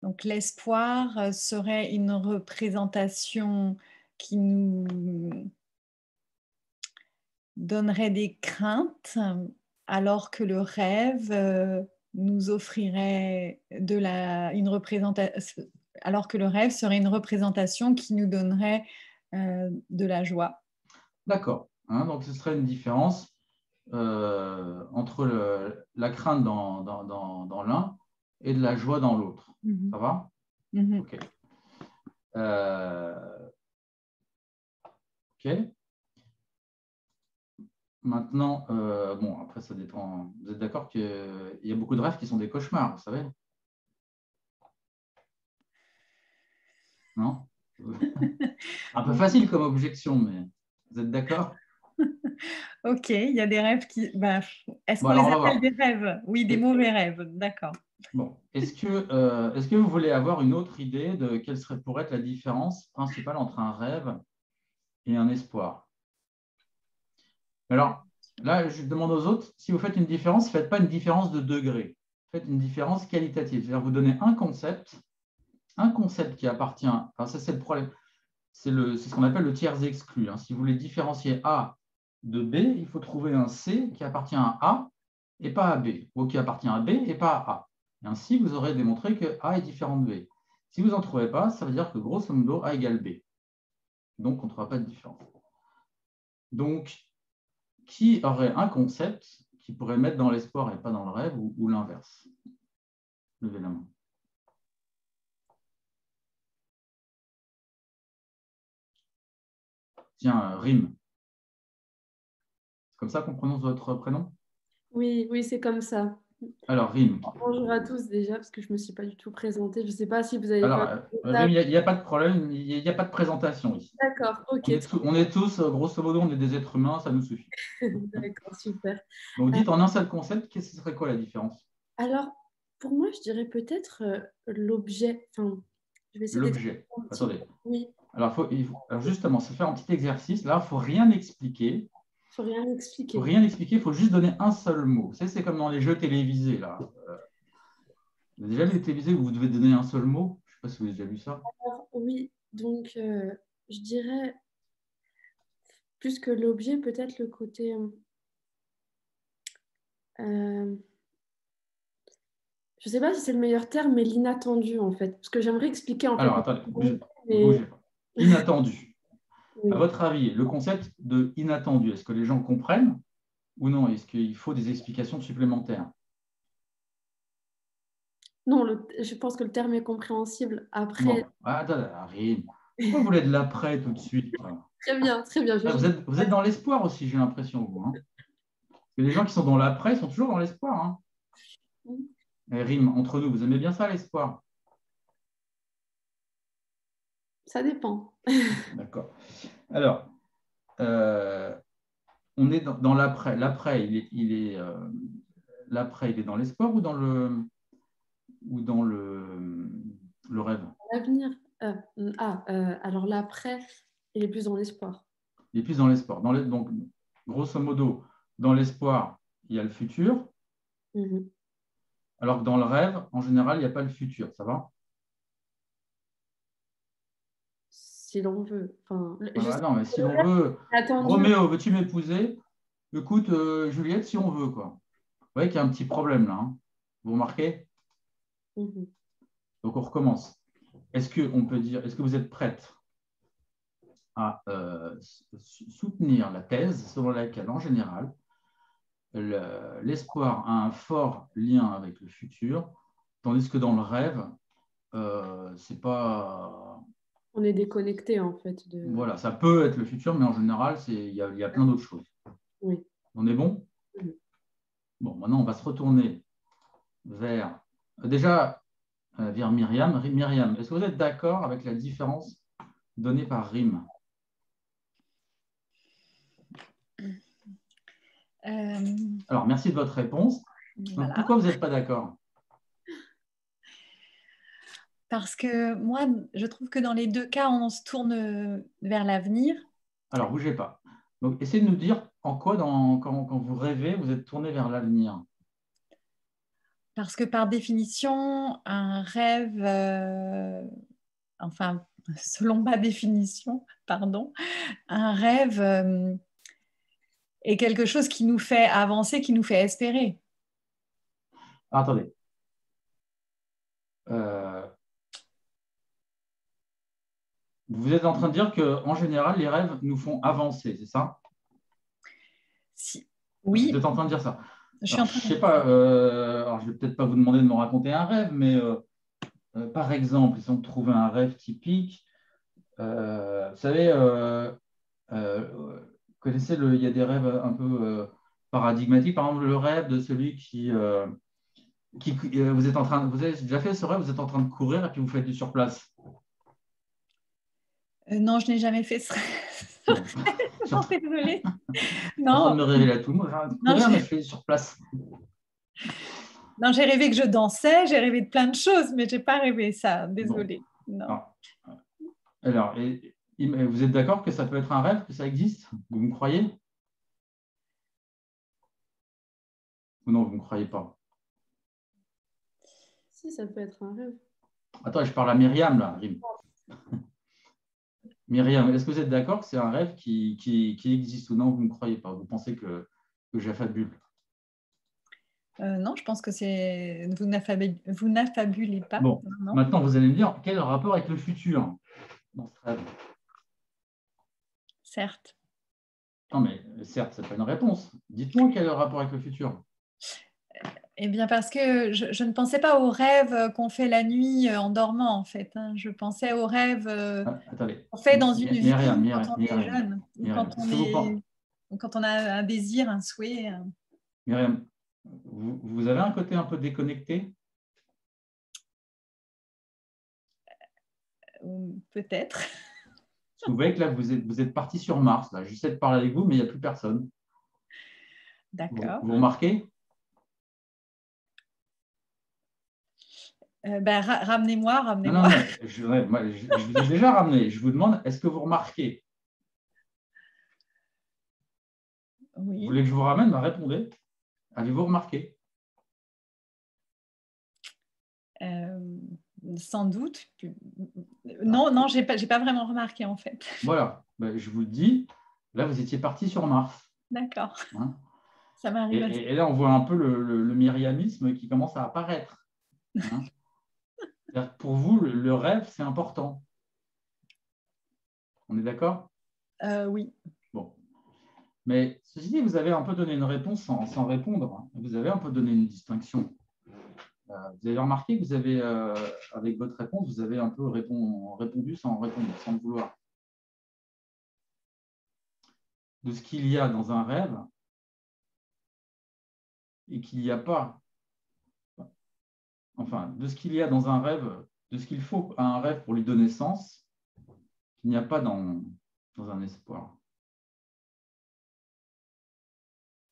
Donc, l'espoir serait une représentation qui nous donnerait des craintes, alors que le rêve nous offrirait une représentation, alors que le rêve serait une représentation qui nous donnerait de la joie. D'accord. Hein, donc, ce serait une différence entre la crainte dans l'un et de la joie dans l'autre. Mm-hmm. Ça va? Mm-hmm. OK. OK. Maintenant, bon, après, ça dépend. Vous êtes d'accord qu'il y a beaucoup de rêves qui sont des cauchemars, vous savez? Non? Un peu facile comme objection, mais vous êtes d'accord? Ok, il y a des rêves qui... est-ce qu'on alors, les appelle des rêves? Oui, des mauvais rêves, d'accord. Bon, est-ce que vous voulez avoir une autre idée de quelle pourrait être la différence principale entre un rêve et un espoir? Alors, là, je demande aux autres, si vous faites une différence, ne faites pas une différence de degré. Faites une différence qualitative. C'est-à-dire, vous donnez un concept qui appartient... Alors, ça, c'est le problème. C'est ce qu'on appelle le tiers exclu. Hein. Si vous voulez différencier A de B, il faut trouver un C qui appartient à A et pas à B, ou qui appartient à B et pas à A. Et ainsi, vous aurez démontré que A est différent de B. Si vous n'en trouvez pas, ça veut dire que grosso modo, A égale B. Donc, on ne trouvera pas de différence. Donc, qui aurait un concept qui pourrait mettre dans l'espoir et pas dans le rêve, ou l'inverse? Levez la main. Tiens, Rim. C'est comme ça qu'on prononce votre prénom? Oui, oui, c'est comme ça. Alors, Rim. Bonjour à tous déjà, parce que je ne me suis pas du tout présentée. Je ne sais pas si vous avez... Alors, Rim, il n'y a pas de problème, il n'y a pas de présentation ici. D'accord, ok. On est tous, grosso modo, on est des êtres humains, ça nous suffit. D'accord, super. Donc, dites en un seul concept, ce serait quoi la différence? Alors, pour moi, je dirais peut-être l'objet. Enfin, je vais essayer l'objet. Attendez. Oui. Alors, alors justement, se faire un petit exercice. Là, il ne faut rien expliquer. Il ne faut rien expliquer. Il ne faut rien expliquer, il faut juste donner un seul mot. Vous savez, c'est comme dans les jeux télévisés. Là. Vous avez déjà vu les télévisés où vous devez donner un seul mot? Je ne sais pas si vous avez déjà vu ça. Alors, oui, donc je dirais plus que l'objet, peut-être le côté... je ne sais pas si c'est le meilleur terme, mais l'inattendu, en fait. Parce que j'aimerais expliquer, en fait... Alors, attendez, bougez pas. Inattendu. Oui. À votre avis, le concept de inattendu, est-ce que les gens comprennent ou non? Est-ce qu'il faut des explications supplémentaires? Non, je pense que le terme est compréhensible. Après... Bon. Attendez, Arine. Pourquoi vous voulez de l'après tout de suite? Très bien, très bien. Ah, vous êtes dans l'espoir aussi, j'ai l'impression, vous. Hein. Parce que les gens qui sont dans l'après sont toujours dans l'espoir. Hein. Et rime, entre nous, vous aimez bien ça, l'espoir? Ça dépend. D'accord. Alors, on est dans l'après. L'après, l'après, il est dans l'espoir ou dans le rêve? L'avenir. Alors l'après, il est plus dans l'espoir. Il est plus dans l'espoir. Donc, grosso modo, dans l'espoir, il y a le futur, Mhm. alors que dans le rêve, en général, il n'y a pas le futur. Ça va? Si l'on veut. Enfin, Voilà, non, mais si l'on veut, attendu. Roméo, veux-tu m'épouser? Écoute, Juliette, si on veut, quoi. Vous voyez qu'il y a un petit problème là. Hein. Vous remarquez? Mhm. Donc, on recommence. Est-ce que vous êtes prête à soutenir la thèse selon laquelle, en général, l'espoir a un fort lien avec le futur, tandis que dans le rêve, c'est pas. On est déconnecté en fait de. Voilà, ça peut être le futur, mais en général, il y a plein d'autres choses. Oui. On est bon? Oui. Bon, maintenant, on va se retourner vers. Déjà, vers Myriam. Myriam, est-ce que vous êtes d'accord avec la différence donnée par rime? Alors, merci de votre réponse. Donc, Voilà. pourquoi vous n'êtes pas d'accord? Parce que moi, je trouve que dans les deux cas, on se tourne vers l'avenir. Alors, bougez pas. Donc, essayez de nous dire en quoi, quand vous rêvez, vous êtes tourné vers l'avenir. Parce que par définition, un rêve, enfin, selon ma définition, pardon, un rêve est quelque chose qui nous fait avancer, qui nous fait espérer. Ah, attendez. Vous êtes en train de dire qu'en général, les rêves nous font avancer, c'est ça? Oui. Vous êtes en train de dire ça. Je suis en train de sais pas, alors je vais peut-être pas vous demander de me raconter un rêve, mais par exemple, si on trouvait un rêve typique, vous savez, vous connaissez, il y a des rêves un peu paradigmatiques. Par exemple, le rêve de celui vous avez déjà fait ce rêve, vous êtes en train de courir et puis vous faites du surplace. non, je n'ai jamais fait ce rêve. Non, désolée. Non. En train de me révéler à tout le monde. Courir, mais je fais sur place. Non, j'ai rêvé que je dansais, j'ai rêvé de plein de choses, mais je n'ai pas rêvé ça. Désolée. Bon. Non. Alors, vous êtes d'accord que ça peut être un rêve, que ça existe? Vous me croyez? Ou non, vous ne me croyez pas? Si, ça peut être un rêve. Attends, je parle à Myriam, là. Myriam, est-ce que vous êtes d'accord que c'est un rêve qui existe ou non? Vous ne me croyez pas? Vous pensez que j'affabule? Non, je pense que c'est. Vous n'affabulez pas. Bon, non. Maintenant, vous allez me dire quel est le rapport avec le futur dans ce rêve? Certes. Non, mais certes, ce n'est pas une réponse. Dites-moi quel est le rapport avec le futur. Eh bien, parce que je ne pensais pas aux rêves qu'on fait la nuit en dormant, en fait. Hein. Je pensais aux rêves qu'on fait dans une vie quand on est jeune, quand on a un désir, un souhait. Myriam, vous avez un côté un peu déconnecté? Peut-être. Vous voyez que là, vous êtes parti sur Mars. Là. J'essaie de parler avec vous, mais il n'y a plus personne. D'accord. Vous remarquez? Ramenez-moi. Non, je vous ai déjà ramené. Je vous demande, est-ce que vous remarquez? Oui. Vous voulez que je vous ramène? Répondez. Avez-vous remarqué? Sans doute. Non, j'ai pas vraiment remarqué en fait. Voilà, je vous le dis, là vous étiez parti sur Mars. D'accord. Hein? Ça m'arrive. Et là on voit un peu le myriamisme qui commence à apparaître. Hein? Pour vous, le rêve, c'est important. On est d'accord? Oui. Bon. Mais ceci dit, vous avez un peu donné une réponse sans répondre. Vous avez un peu donné une distinction. Vous avez remarqué que vous avez, avec votre réponse, vous avez un peu répondu sans répondre, sans le vouloir. de ce qu'il y a dans un rêve et qu'il n'y a pas, enfin, de ce qu'il y a dans un rêve, de ce qu'il faut à un rêve pour lui donner sens, qu'il n'y a pas dans un espoir.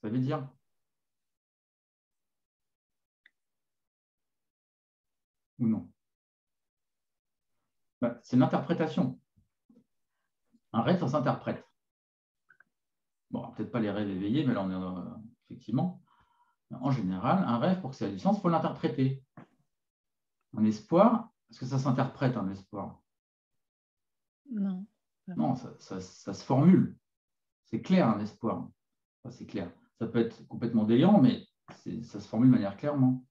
Ça veut dire? Ou non? C'est l'interprétation. Un rêve, ça s'interprète. Bon, peut-être pas les rêves éveillés, mais là, on est effectivement. En général, un rêve, pour que ça ait du sens, il faut l'interpréter. Un espoir, est-ce que ça s'interprète, un espoir? Non. Non, ça se formule. C'est clair, un espoir. Enfin, c'est clair. Ça peut être complètement délirant, mais ça se formule de manière clairement.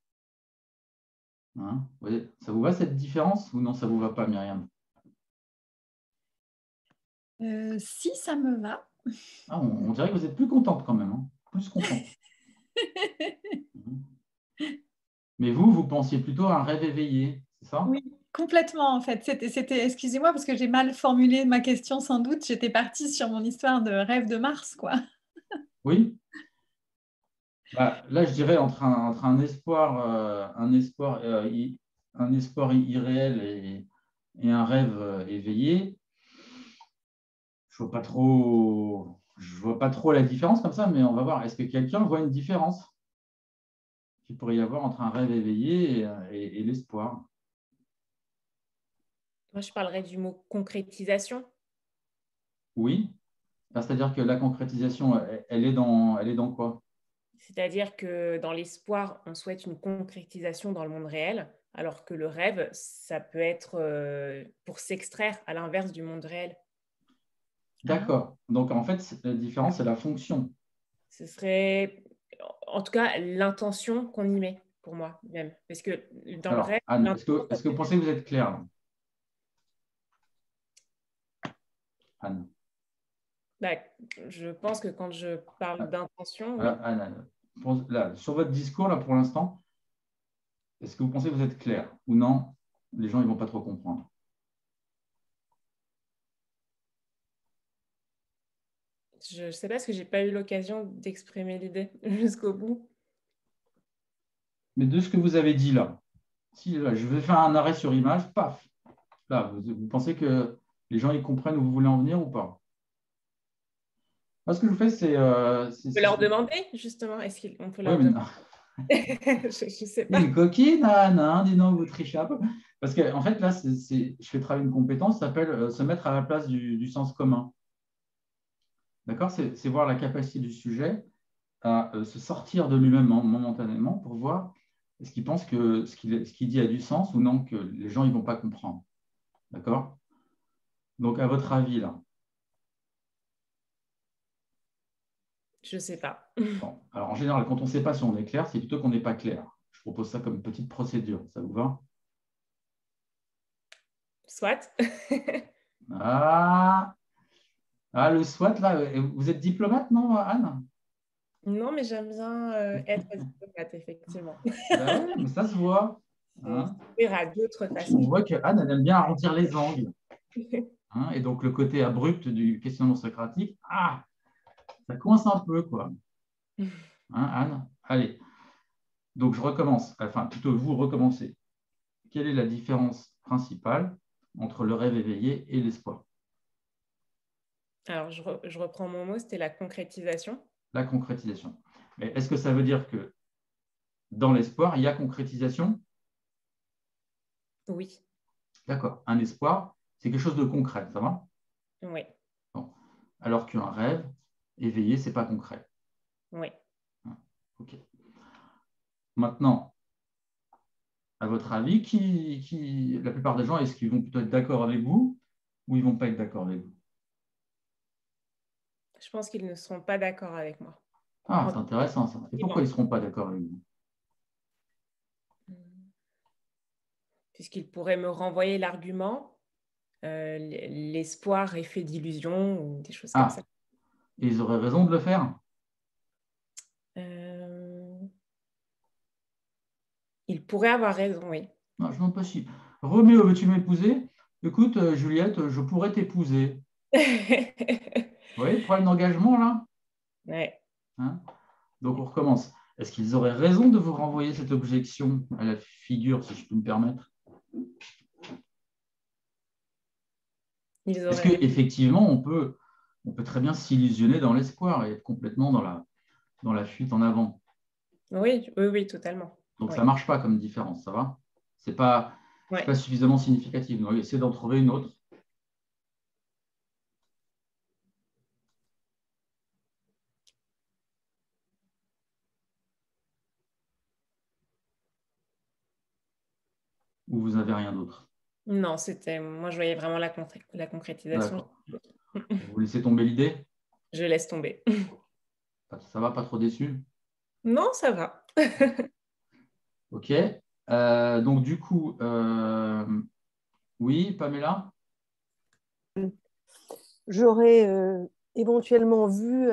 Hein? Vous voyez, ça vous va cette différence ou non, ça ne vous va pas, Myriam? Si, ça me va. Ah, on dirait que vous êtes plus contente quand même, hein? Plus contente. Mais vous pensiez plutôt à un rêve éveillé, c'est ça? Oui, complètement en fait. Excusez-moi parce que j'ai mal formulé ma question sans doute. J'étais partie sur mon histoire de rêve de Mars, quoi. Oui. Là, je dirais entre un espoir irréel et un rêve éveillé, je vois pas trop la différence comme ça, mais on va voir. Est-ce que quelqu'un voit une différence qu'il pourrait y avoir entre un rêve éveillé et l'espoir? Moi, je parlerais du mot concrétisation. Oui. C'est-à-dire que la concrétisation, elle est dans quoi? C'est-à-dire que dans l'espoir, on souhaite une concrétisation dans le monde réel, alors que le rêve, ça peut être pour s'extraire à l'inverse du monde réel. D'accord. Donc, en fait, la différence, c'est la fonction. Ce serait, en tout cas, l'intention qu'on y met, pour moi, même. Parce que dans le rêve... Anne, est-ce que vous pensez que vous êtes claire, là? Anne. Je pense que quand je parle d'intention... Oui. Anne, là, sur votre discours, là, pour l'instant, est-ce que vous pensez que vous êtes clair ou non? Les gens, ils ne vont pas trop comprendre. Je ne sais pas, parce que je n'ai pas eu l'occasion d'exprimer l'idée jusqu'au bout. Mais de ce que vous avez dit là, si là, je vais faire un arrêt sur image, paf, là, vous pensez que les gens ils comprennent où vous voulez en venir ou pas? Moi, ce que je fais, c'est... On peut leur demander, justement. Est-ce qu'on peut leur demander? Je ne sais pas. Une coquine, Anne, hein, dis donc, vous trichez un peu. Parce qu'en fait, là, je fais travailler une compétence qui s'appelle se mettre à la place du sens commun. D'accord? C'est voir la capacité du sujet à se sortir de lui-même momentanément pour voir est-ce qu'il pense que ce qu'il dit a du sens ou non, que les gens ne vont pas comprendre. D'accord? Donc, à votre avis, là? Je ne sais pas. Bon. Alors, en général, quand on ne sait pas si on est clair, c'est plutôt qu'on n'est pas clair. Je propose ça comme petite procédure. Ça vous va? Soit. Le SWAT, là, vous êtes diplomate, non, Anne? Non, mais j'aime bien être diplomate, effectivement. Ben ouais, mais ça se voit. Hein? À d'autres façons. On voit qu'Anne, elle aime bien arrondir les angles. Hein? Et donc, le côté abrupt du questionnement socratique, ça coince un peu, quoi. Hein, Anne? Allez. Donc, je recommence. Enfin, plutôt, vous recommencez. Quelle est la différence principale entre le rêve éveillé et l'espoir? Alors, je reprends mon mot, c'était la concrétisation. La concrétisation. Mais est-ce que ça veut dire que dans l'espoir, il y a concrétisation? Oui. D'accord. Un espoir, c'est quelque chose de concret, ça va? Oui. Bon. Alors qu'un rêve éveillé, ce n'est pas concret. Oui. OK. Maintenant, à votre avis, la plupart des gens, est-ce qu'ils vont plutôt être d'accord avec vous ou ils ne vont pas être d'accord avec vous? Je pense qu'ils ne seront pas d'accord avec moi. C'est intéressant ça. Et pourquoi ils ne seront pas d'accord avec vous? Puisqu'ils pourraient me renvoyer l'argument, l'espoir est fait d'illusion ou des choses comme ça. Et ils auraient raison de le faire? Ils pourraient avoir raison, oui. Non, je ne demande pas si. Roméo, veux-tu m'épouser? Écoute, Juliette, je pourrais t'épouser. Vous voyez le problème d'engagement là, Ouais. hein? Donc on recommence. Est-ce qu'ils auraient raison de vous renvoyer cette objection à la figure, si je peux me permettre? Ils Est-ce auraient. qu'effectivement, on peut très bien s'illusionner dans l'espoir et être complètement dans la fuite en avant? Oui, oui, oui, totalement. Donc Oui. ça ne marche pas comme différence, ça va? Ce n'est pas Ouais. suffisamment significatif. Donc essayez d'en trouver une autre. Ou vous n'avez rien d'autre? Non, moi, je voyais vraiment la concrétisation. D'accord. Vous laissez tomber l'idée? Je laisse tomber. Ça va, pas trop déçu? Non, ça va. OK. Donc du coup, oui, Pamela? J'aurais éventuellement vu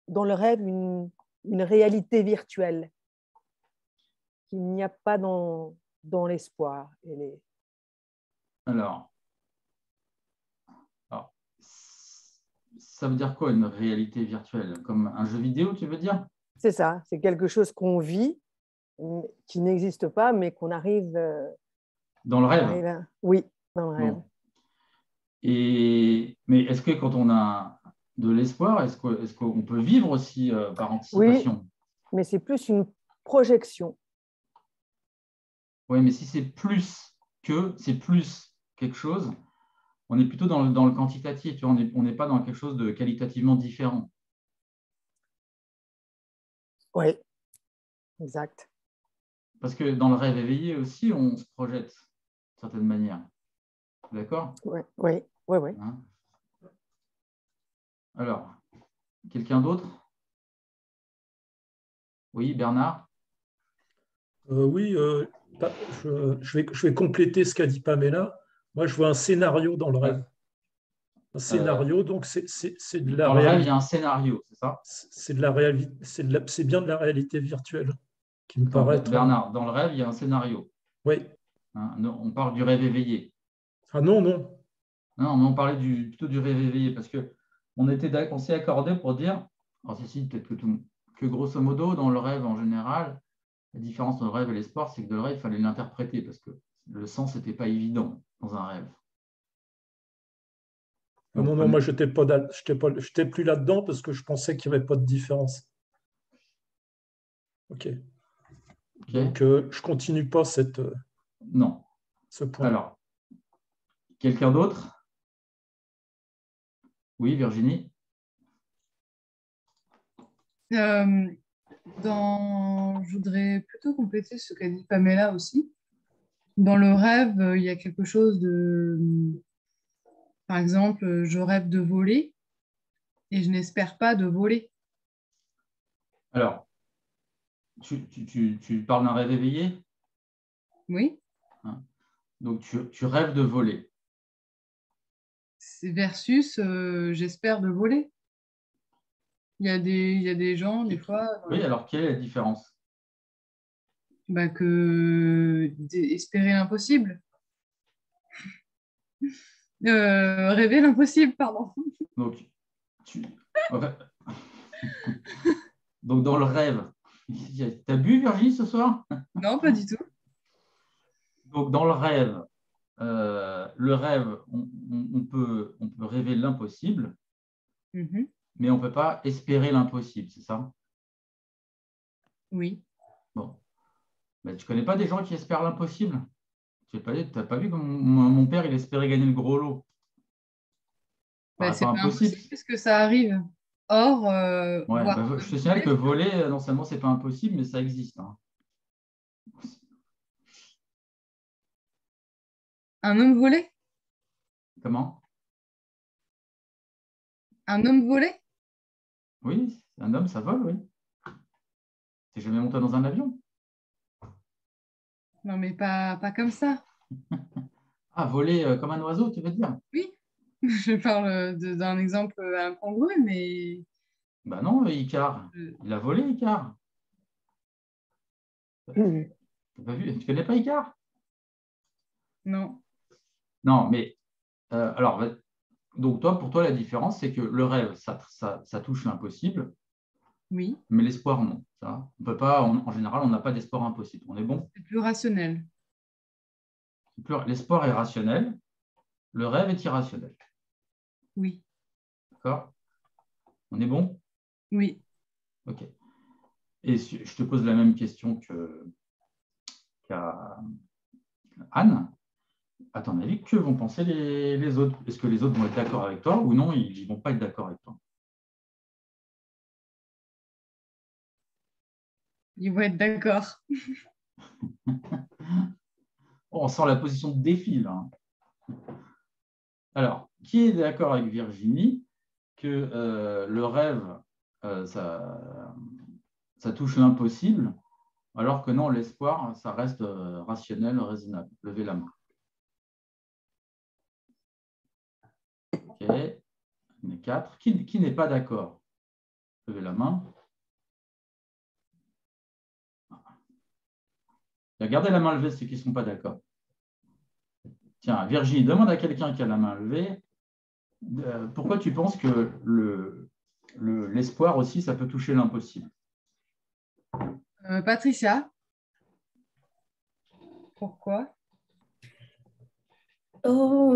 dans le rêve une réalité virtuelle qu'il n'y a pas dans l'espoir. Alors, ça veut dire quoi une réalité virtuelle? Comme un jeu vidéo, tu veux dire? C'est ça, c'est quelque chose qu'on vit, qui n'existe pas, mais qu'on arrive, Dans le rêve? Oui, dans le rêve. Bon. Mais est-ce que quand on a de l'espoir, est-ce qu'on peut vivre aussi par anticipation? Oui, mais c'est plus une projection. Oui, mais si c'est plus quelque chose, on est plutôt dans le quantitatif, tu vois, on n'est pas dans quelque chose de qualitativement différent. Oui, exact. Parce que dans le rêve éveillé aussi, on se projette d'une certaine manière. D'accord? Oui, oui, oui, oui. Hein? Alors, quelqu'un d'autre? Oui, Bernard? Oui, je vais compléter ce qu'a dit Pamela. Moi, je vois un scénario dans le rêve. Un scénario, donc c'est de la dans le rêve, il y réalité. a un scénario, c'est ça? C'est de la réalité, c'est bien de la réalité virtuelle qui me Attends, paraît être. Bernard, dans le rêve, il y a un scénario. Oui. Hein, on parle du rêve éveillé. Ah non, non. Non, mais on parlait plutôt du rêve éveillé parce que on s'est accordé pour dire, alors ceci, peut-être que grosso modo, dans le rêve en général, la différence entre le rêve et l'espoir, c'est que dans le rêve, il fallait l'interpréter parce que le sens n'était pas évident dans un rêve. Ah non, non, moi, je n'étais plus là-dedans parce que je pensais qu'il n'y avait pas de différence. OK. Donc, je ne continue pas non. Ce point. Alors, quelqu'un d'autre? Oui, Virginie? Je voudrais plutôt compléter ce qu'a dit Pamela aussi. Dans le rêve, il y a quelque chose de... Par exemple, je rêve de voler et je n'espère pas de voler. Alors, tu parles d'un rêve éveillé? Oui. Hein? Donc, tu rêves de voler. Versus j'espère de voler. Il y a des gens, des fois... Oui, alors quelle est la différence? Espérer l'impossible. Rêver l'impossible, pardon. Donc, Donc, dans le rêve, t'as bu, Virginie, ce soir? Non, pas du tout. Donc, dans le rêve, on peut rêver l'impossible, mais on ne peut pas espérer l'impossible, c'est ça? Oui. Bon. Mais tu ne connais pas des gens qui espèrent l'impossible? Tu n'as pas vu que mon père, il espérait gagner le gros lot? C'est pas impossible puisque ça arrive. Or, je te signale que voler, non seulement, ce n'est pas impossible, mais ça existe. Hein. Un homme volé? Comment? Un homme volé? Oui, un homme, ça vole, oui. T'es jamais monté dans un avion? Non, mais pas comme ça. Ah, voler comme un oiseau, tu veux dire? Oui, je parle d'un exemple incongru, mais... Ben non, Icare. Il a volé, Icare. T'as pas vu? Tu connais pas Icare? Non. Non, mais alors, Donc, pour toi, la différence, c'est que le rêve, ça touche l'impossible, Oui, mais l'espoir, non. Ça, on peut pas, en général, on n'a pas d'espoir impossible. On est bon? c'est plus rationnel. L'espoir est rationnel, le rêve est irrationnel. Oui, D'accord? On est bon? oui. OK. Et je te pose la même question qu'à Anne. À ton avis, que vont penser les autres? Est-ce que les autres vont être d'accord avec toi ou non, ils ne vont pas être d'accord avec toi? Ils vont être d'accord. Oh, on sent la position de défi, là. Alors, qui est d'accord avec Virginie que le rêve, ça touche l'impossible, alors que non, l'espoir, ça reste rationnel, raisonnable? Levez la main. OK. On est 4. Qui n'est pas d'accord? Levez la main. Gardez la main levée ceux qui ne sont pas d'accord. Tiens, Virginie, demande à quelqu'un qui a la main levée, pourquoi tu penses que l'espoir aussi, ça peut toucher l'impossible? Patricia, pourquoi? Oh,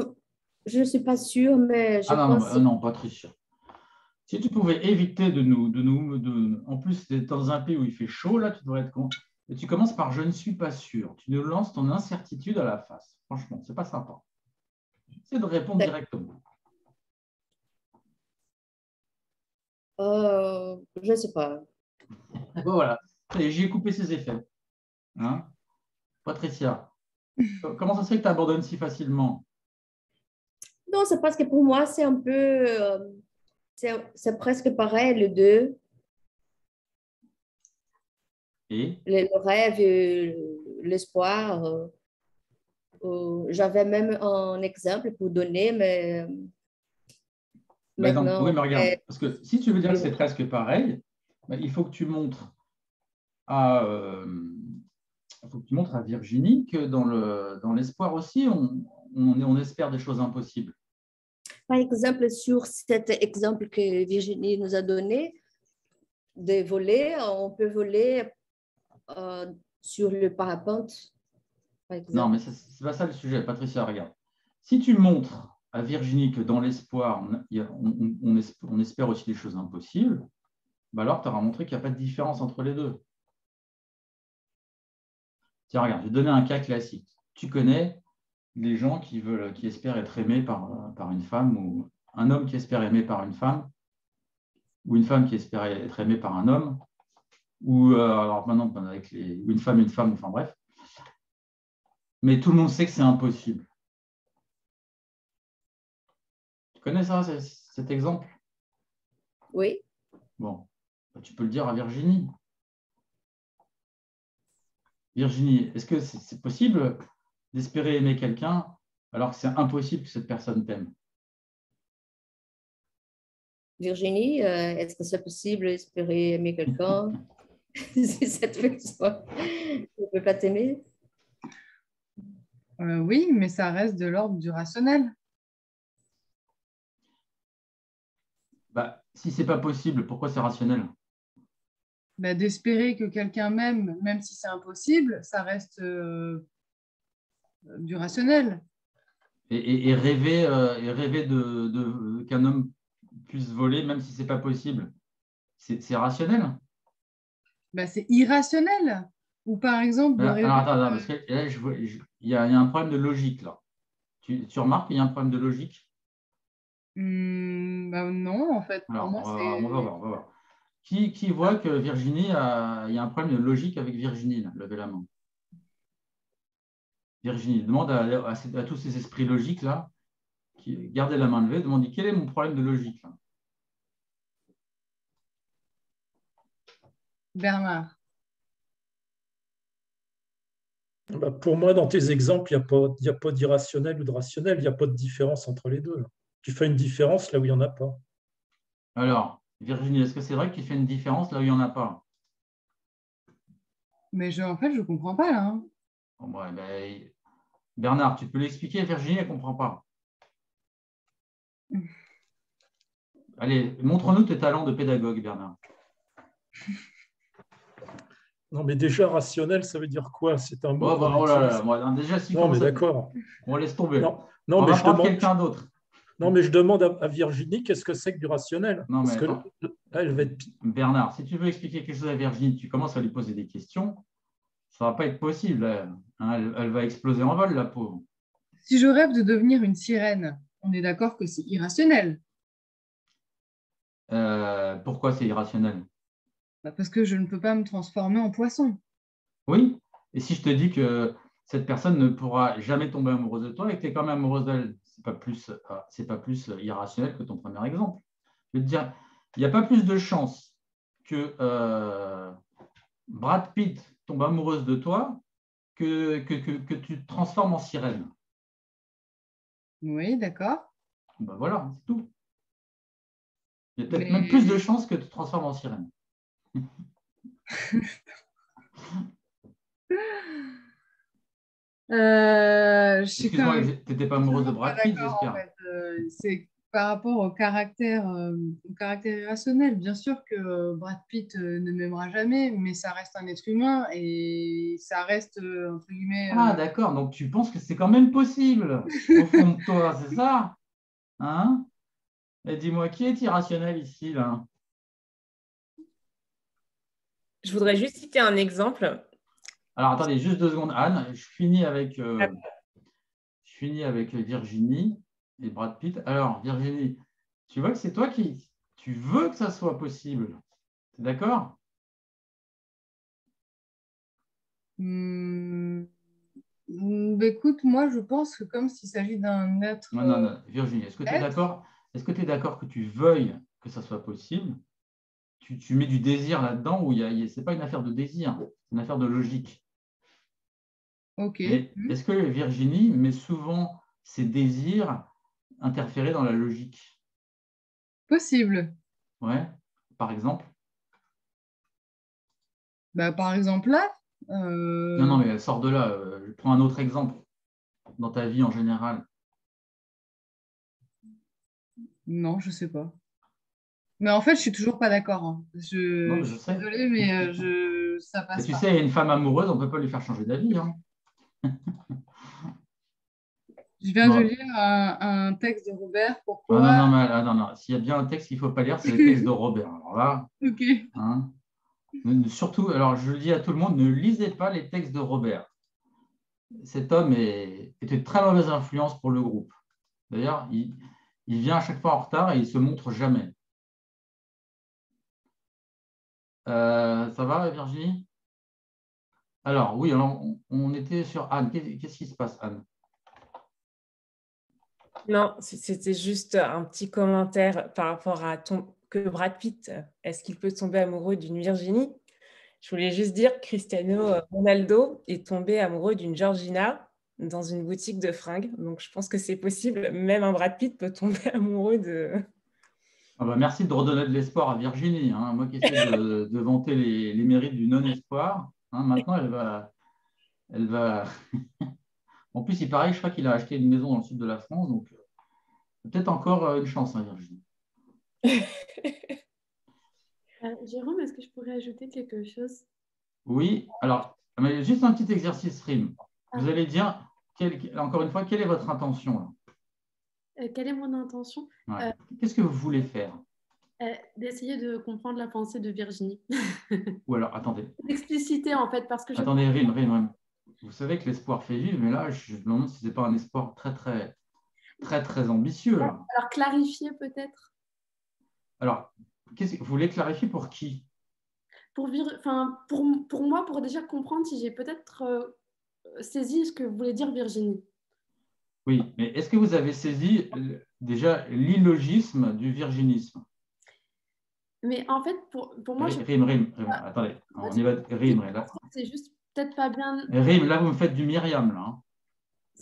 je ne suis pas sûre, mais je pense... non, Patricia. Si tu pouvais éviter en plus, tu es dans un pays où il fait chaud, là, tu devrais être con. Et tu commences par je ne suis pas sûr. Tu nous lances ton incertitude à la face. Franchement, c'est pas sympa. C'est de répondre directement. Je ne sais pas. Bon, voilà. J'ai coupé ses effets. Hein? Patricia, comment ça se fait que tu abandonnes si facilement? Non, c'est parce que pour moi, c'est un peu... c'est presque pareil, les deux. Et Le rêve et l'espoir. J'avais même un exemple pour donner, mais maintenant... oui, mais regarde, parce que si tu veux dire que c'est presque pareil, il faut que tu montres à Virginie que dans l'espoir aussi, on espère des choses impossibles. Par exemple, sur cet exemple que Virginie nous a donné, de voler, on peut voler sur le parapente, par exemple. Non, mais ce n'est pas ça le sujet. Patricia, regarde. Si tu montres à Virginie que dans l'espoir, on espère aussi des choses impossibles, alors tu auras montré qu'il n'y a pas de différence entre les deux. Tiens, regarde, je vais te donner un cas classique. Tu connais les gens qui espèrent être aimés par une femme, ou un homme qui espère aimer par une femme, ou une femme qui espère être aimée par un homme, ou alors maintenant avec une femme, enfin bref. Mais tout le monde sait que c'est impossible. Tu connais ça, cet exemple? Oui. Bon, tu peux le dire à Virginie. Virginie, est-ce que c'est possible d'espérer aimer quelqu'un alors que c'est impossible que cette personne t'aime? Virginie, est-ce que c'est possible d'espérer aimer quelqu'un si cette personne ne peut pas t'aimer? Oui, mais ça reste de l'ordre du rationnel. Si ce n'est pas possible, pourquoi c'est rationnel? D'espérer que quelqu'un m'aime, même si c'est impossible, ça reste du rationnel. Et rêver, qu'un homme puisse voler, même si ce n'est pas possible, c'est rationnel? C'est irrationnel. Ou par exemple, de rêver... Attends, parce que là, il y a un problème de logique, là. Tu remarques qu'il y a un problème de logique? Non, en fait. Alors, pour moi, on va voir. Qui voit que Virginie, il y a un problème de logique avec Virginie, là? Levez la main. Virginie, demande à tous ces esprits logiques, là, qui gardez la main levée, demandez quel est mon problème de logique, là? Bernard. Pour moi, dans tes exemples, il n'y a pas d'irrationnel ou de rationnel, il n'y a pas de différence entre les deux. Tu fais une différence là où il n'y en a pas. Alors, Virginie, est-ce que c'est vrai que tu fais une différence là où il n'y en a pas? Mais en fait, je ne comprends pas là. Bon, Bernard, tu peux l'expliquer, Virginie, elle ne comprend pas. Allez, montre-nous tes talents de pédagogue, Bernard. Non, mais déjà, rationnel, ça veut dire quoi? C'est un mot Oh, qu'on oh là utilise. là, moi, déjà, si Non, mais d'accord. on laisse tomber. Non, On mais va je prendre demande, quelqu'un d'autre. non, mais je demande à Virginie qu'est-ce que c'est que du rationnel. Non, mais Parce que attends. là, elle va être... Bernard, si tu veux expliquer quelque chose à Virginie, tu commences à lui poser des questions, ça ne va pas être possible. Hein, elle va exploser en vol, la pauvre. Si je rêve de devenir une sirène, on est d'accord que c'est irrationnel. Pourquoi c'est irrationnel? Bah, parce que je ne peux pas me transformer en poisson. Oui. Et si je te dis que cette personne ne pourra jamais tomber amoureuse de toi et que tu es quand même amoureuse d'elle, c'est pas plus irrationnel que ton premier exemple. Je veux te dire, il n'y a pas plus de chances que Brad Pitt tombe amoureuse de toi que tu te transformes en sirène. Oui, d'accord. Ben voilà, c'est tout. Il y a peut-être même plus de chances que tu te transformes en sirène. Excuse-moi, tu n'étais pas amoureuse de Brad Pitt, j'espère. En fait. C'est par rapport au caractère irrationnel. Bien sûr que Brad Pitt ne m'aimera jamais, mais ça reste un être humain et ça reste, entre guillemets... Ah, d'accord. Donc, tu penses que c'est quand même possible, au fond de toi, c'est ça? Hein? Et dis-moi, qui est irrationnel ici, là? Je voudrais juste citer un exemple. Alors, attendez, juste 2 secondes, Anne. Je finis avec Virginie et Brad Pitt. Alors, Virginie, tu vois que c'est toi tu veux que ça soit possible. Tu es d'accord? Écoute, moi, je pense que comme s'il s'agit d'un être... Non, Virginie, est-ce que tu es d'accord? Est-ce que tu es d'accord que tu veuilles que ça soit possible? Tu mets du désir là-dedans ou ce n'est pas une affaire de désir, c'est une affaire de logique. Ok. Est-ce que Virginie met souvent ses désirs interférer dans la logique? Possible. Ouais, par exemple? Bah, par exemple, là... Non, mais elle sort de là. Je prends un autre exemple dans ta vie en général. Non, je sais pas. Mais en fait, je suis toujours pas d'accord. Hein. Je suis sais. désolée, mais ça passe tu pas. sais, une femme amoureuse, on ne peut pas lui faire changer d'avis. Hein. Je viens de lire un texte de Robert. Pourquoi? Non. S'il y a bien un texte qu'il ne faut pas lire, c'est le texte de Robert. Alors là, ok. Hein, surtout, alors je le dis à tout le monde, ne lisez pas les textes de Robert. Cet homme est une très mauvaise influence pour le groupe. D'ailleurs, il vient à chaque fois en retard et il ne se montre jamais. Ça va, Virginie? Alors, oui, on était sur Anne. Qu'est-ce qui se passe, Anne? Non, c'était juste un petit commentaire par rapport à que Brad Pitt, est-ce qu'il peut tomber amoureux d'une Virginie? Je voulais juste dire que Cristiano Ronaldo est tombé amoureux d'une Georgina dans une boutique de fringues. Donc, je pense que c'est possible. Même un Brad Pitt peut tomber amoureux de... Ah bah merci de redonner de l'espoir à Virginie. Hein. Moi qui essaie de vanter les mérites du non-espoir. Hein, maintenant, elle va... En plus, il paraît, je crois qu'il a acheté une maison dans le sud de la France. Donc, peut-être encore une chance, hein, Virginie. Jérôme, est-ce que je pourrais ajouter quelque chose? Oui, alors, mais juste un petit exercice rime. Vous allez dire, encore une fois, quelle est votre intention là? Quelle est mon intention? Ouais. Qu'est-ce que vous voulez faire? D'essayer de comprendre la pensée de Virginie. Ou alors, attendez. D'expliciter en fait, parce que je... Attendez, rime. Vous savez que l'espoir fait vivre, mais là, je me demande si ce n'est pas un espoir très ambitieux. Là. Alors, clarifier peut-être. Alors, vous voulez clarifier pour qui? Pour moi, pour déjà comprendre si j'ai peut-être saisi ce que voulait dire Virginie. Oui, mais est-ce que vous avez saisi déjà l'illogisme du virginisme? Mais en fait, pour moi... Rime. Attendez, on y va. Rime. C'est juste peut-être pas bien... Rime, là, vous me faites du Myriam, là. Hein.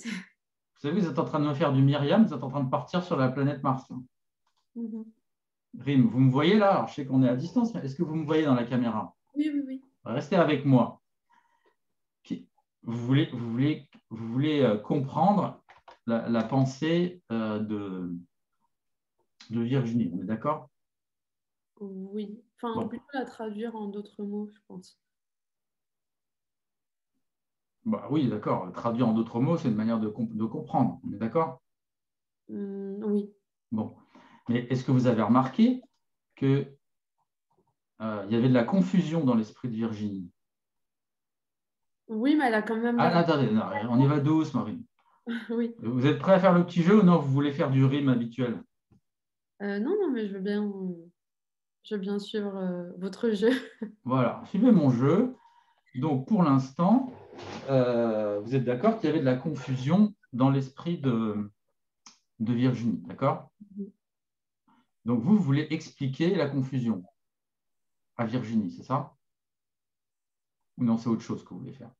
Vous savez, vous êtes en train de me faire du Myriam, vous êtes en train de partir sur la planète Mars. Rime, vous me voyez là? Alors, je sais qu'on est à distance, mais est-ce que vous me voyez dans la caméra? Oui. Restez avec moi. Vous voulez comprendre la pensée de Virginie. On est d'accord? Oui. Enfin, Bon. plutôt la traduire en d'autres mots, je pense. Bah, oui, d'accord. Traduire en d'autres mots, c'est une manière de comprendre. On est d'accord? Oui. Bon. Mais est-ce que vous avez remarqué qu'il y avait de la confusion dans l'esprit de Virginie? Oui, mais elle a quand même... Ah, attendez, non, on y va douce, Marine. Oui. Vous êtes prêts à faire le petit jeu ou non? Vous voulez faire du rime habituel? Non, non, mais je veux bien suivre votre jeu. Voilà, suivez mon jeu. Donc, pour l'instant, vous êtes d'accord qu'il y avait de la confusion dans l'esprit de Virginie, d'accord? Donc, vous voulez expliquer la confusion à Virginie, c'est ça? Ou non, c'est autre chose que vous voulez faire?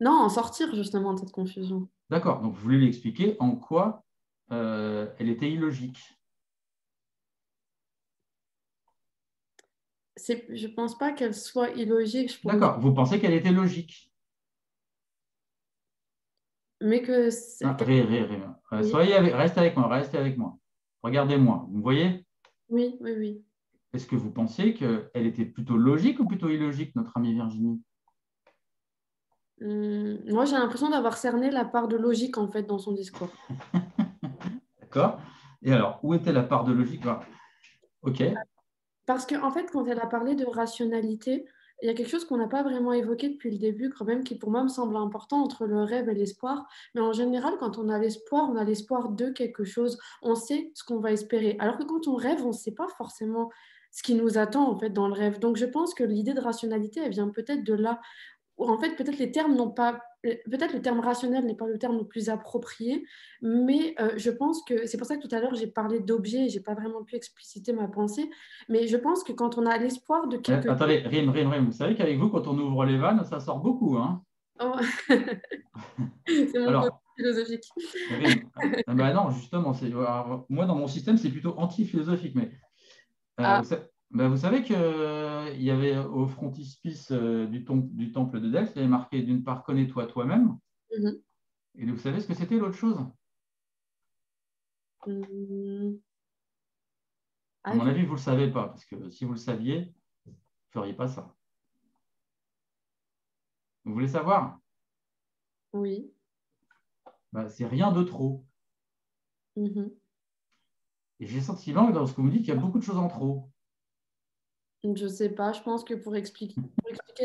Non, en sortir justement de cette confusion. D'accord, donc vous voulez lui expliquer en quoi elle était illogique. Je pense pas qu'elle soit illogique. D'accord, vous pensez qu'elle était logique. Mais que... Oui. Restez avec moi. Regardez-moi, vous me voyez? Oui, oui, oui. Est-ce que vous pensiez qu'elle était plutôt logique ou plutôt illogique, notre amie Virginie? Moi, j'ai l'impression d'avoir cerné la part de logique, en fait, dans son discours. D'accord. Et alors, où était la part de logique? Ok. Parce qu'en fait, quand elle a parlé de rationalité, il y a quelque chose qu'on n'a pas vraiment évoqué depuis le début, quand même, qui pour moi me semble important entre le rêve et l'espoir. Mais en général, quand on a l'espoir de quelque chose. On sait ce qu'on va espérer. Alors que quand on rêve, on ne sait pas forcément ce qui nous attend, en fait, dans le rêve. Donc, je pense que l'idée de rationalité, elle vient peut-être de là. Ou en fait, peut-être les termes n'ont pas, peut-être le terme rationnel n'est pas le terme le plus approprié, mais je pense que c'est pour ça que tout à l'heure j'ai parlé d'objet et j'ai pas vraiment pu expliciter ma pensée, mais je pense que quand on a l'espoir de quelque chose... Attendez, rime. Vous savez qu'avec vous, quand on ouvre les vannes, ça sort beaucoup, hein? Oh. C'est mon côté philosophique. Ben non, justement, moi dans mon système, c'est plutôt anti-philosophique, mais vous savez qu'il y avait au frontispice du temple de Delphes, il y avait marqué d'une part connais-toi toi-même. Et vous savez ce que c'était l'autre chose? À mon avis, vous ne le savez pas, parce que si vous le saviez, vous ne feriez pas ça. Vous voulez savoir? Oui. C'est rien de trop. Et j'ai le sentiment que dans ce que vous dites, il y a beaucoup de choses en trop. Je ne sais pas, je pense que pour expliquer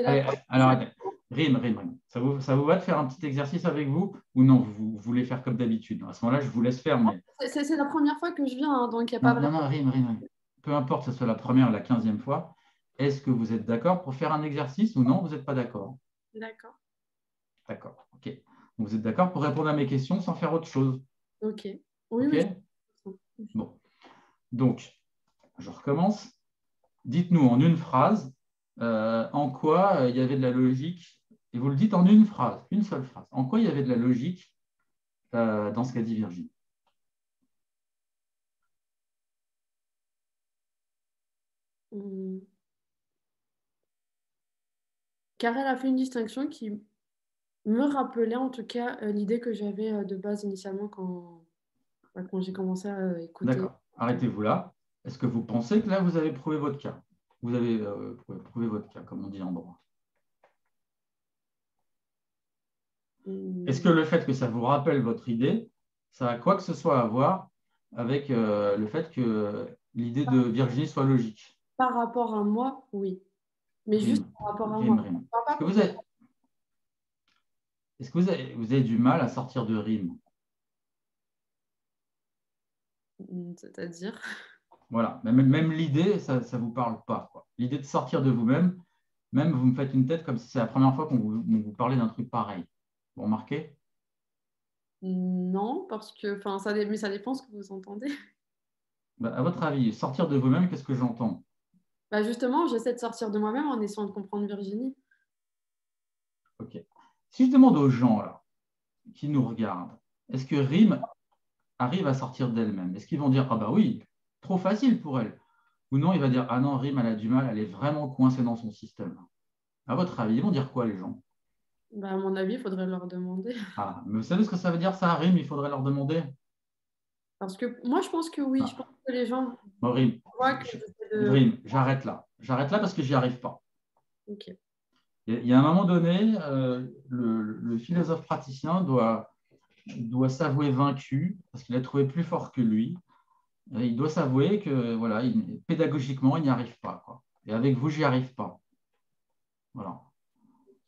Allez, alors, attendez. Rime. Ça vous va de faire un petit exercice avec vous ou non, vous voulez faire comme d'habitude? À ce moment-là, je vous laisse faire. Mais... C'est la première fois que je viens, hein, donc il n'y a pas vraiment... Non, rime. Peu importe que ce soit la première ou la 15e fois, est-ce que vous êtes d'accord pour faire un exercice ou non, vous n'êtes pas d'accord? D'accord. D'accord, ok. Donc, vous êtes d'accord pour répondre à mes questions sans faire autre chose? Ok. Oui. Bon. Donc, je recommence. Dites-nous en une phrase en quoi il y avait de la logique, et vous le dites en une phrase, une seule phrase. En quoi il y avait de la logique dans ce qu'a dit Virginie? Car elle a fait une distinction qui me rappelait en tout cas l'idée que j'avais de base initialement quand j'ai commencé à écouter. D'accord, arrêtez-vous là. Est-ce que vous pensez que là, vous avez prouvé votre cas? Vous avez prouvé votre cas, comme on dit en droit. Est-ce que le fait que ça vous rappelle votre idée, ça a quoi que ce soit à voir avec le fait que l'idée de Virginie soit logique? Par rapport à moi, oui. Mais juste par rapport à moi. Est-ce que vous avez du mal à sortir de rime? C'est-à-dire? Voilà, même l'idée, ça ne vous parle pas. L'idée de sortir de vous-même, même vous me faites une tête comme si c'est la première fois qu'on vous parlait d'un truc pareil. Vous remarquez? Non, parce que ça dépend ce que vous entendez. À votre avis, sortir de vous-même, qu'est-ce que j'entends? Justement, j'essaie de sortir de moi-même en essayant de comprendre Virginie. Ok. Si je demande aux gens là, qui nous regardent, est-ce que Rime arrive à sortir d'elle-même? Est-ce qu'ils vont dire, ah bah oui, trop facile pour elle? Ou non, il va dire, ah non, Rime, elle a du mal, elle est vraiment coincée dans son système. À votre avis, ils vont dire quoi les gens? À mon avis, il faudrait leur demander. Ah, mais vous savez ce que ça veut dire ça, Rime? Il faudrait leur demander? Parce que moi, je pense que oui. Ah. Je pense que les gens Maureen, voient que j'essaie de... Dream, j'arrête là. J'arrête là parce que j'y arrive pas. Ok. Il y a un moment donné, le philosophe praticien doit s'avouer vaincu parce qu'il a trouvé plus fort que lui. Et il doit s'avouer que voilà, pédagogiquement, il n'y arrive pas, quoi. Et avec vous, j'y arrive pas. Voilà.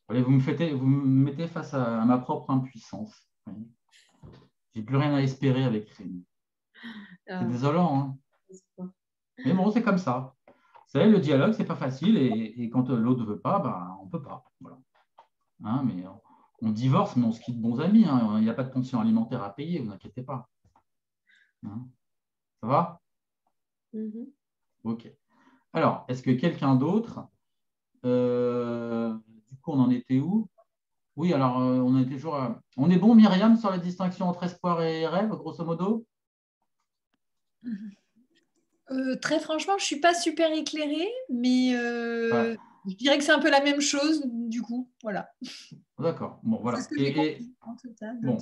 Allez, vous me mettez face à ma propre impuissance. J'ai plus rien à espérer avec Rémi. C'est désolant, hein. Mais bon, c'est comme ça. Vous savez, le dialogue, c'est pas facile et quand l'autre ne veut pas, bah, on ne peut pas. Voilà. Hein, mais on divorce, mais on se quitte bons amis. Hein. Il n'y a pas de pension alimentaire à payer, vous inquiétez pas. Hein. Ça va? Ok. Alors, est-ce que quelqu'un d'autre, du coup, on en était où? Oui, alors, on était toujours. On est bon, Myriam, sur la distinction entre espoir et rêve, grosso modo? Très franchement, je ne suis pas super éclairée, mais Voilà. je dirais que c'est un peu la même chose, du coup. Voilà. D'accord. Bon, voilà. C'est ce que j'ai compris, en tout cas. Bon,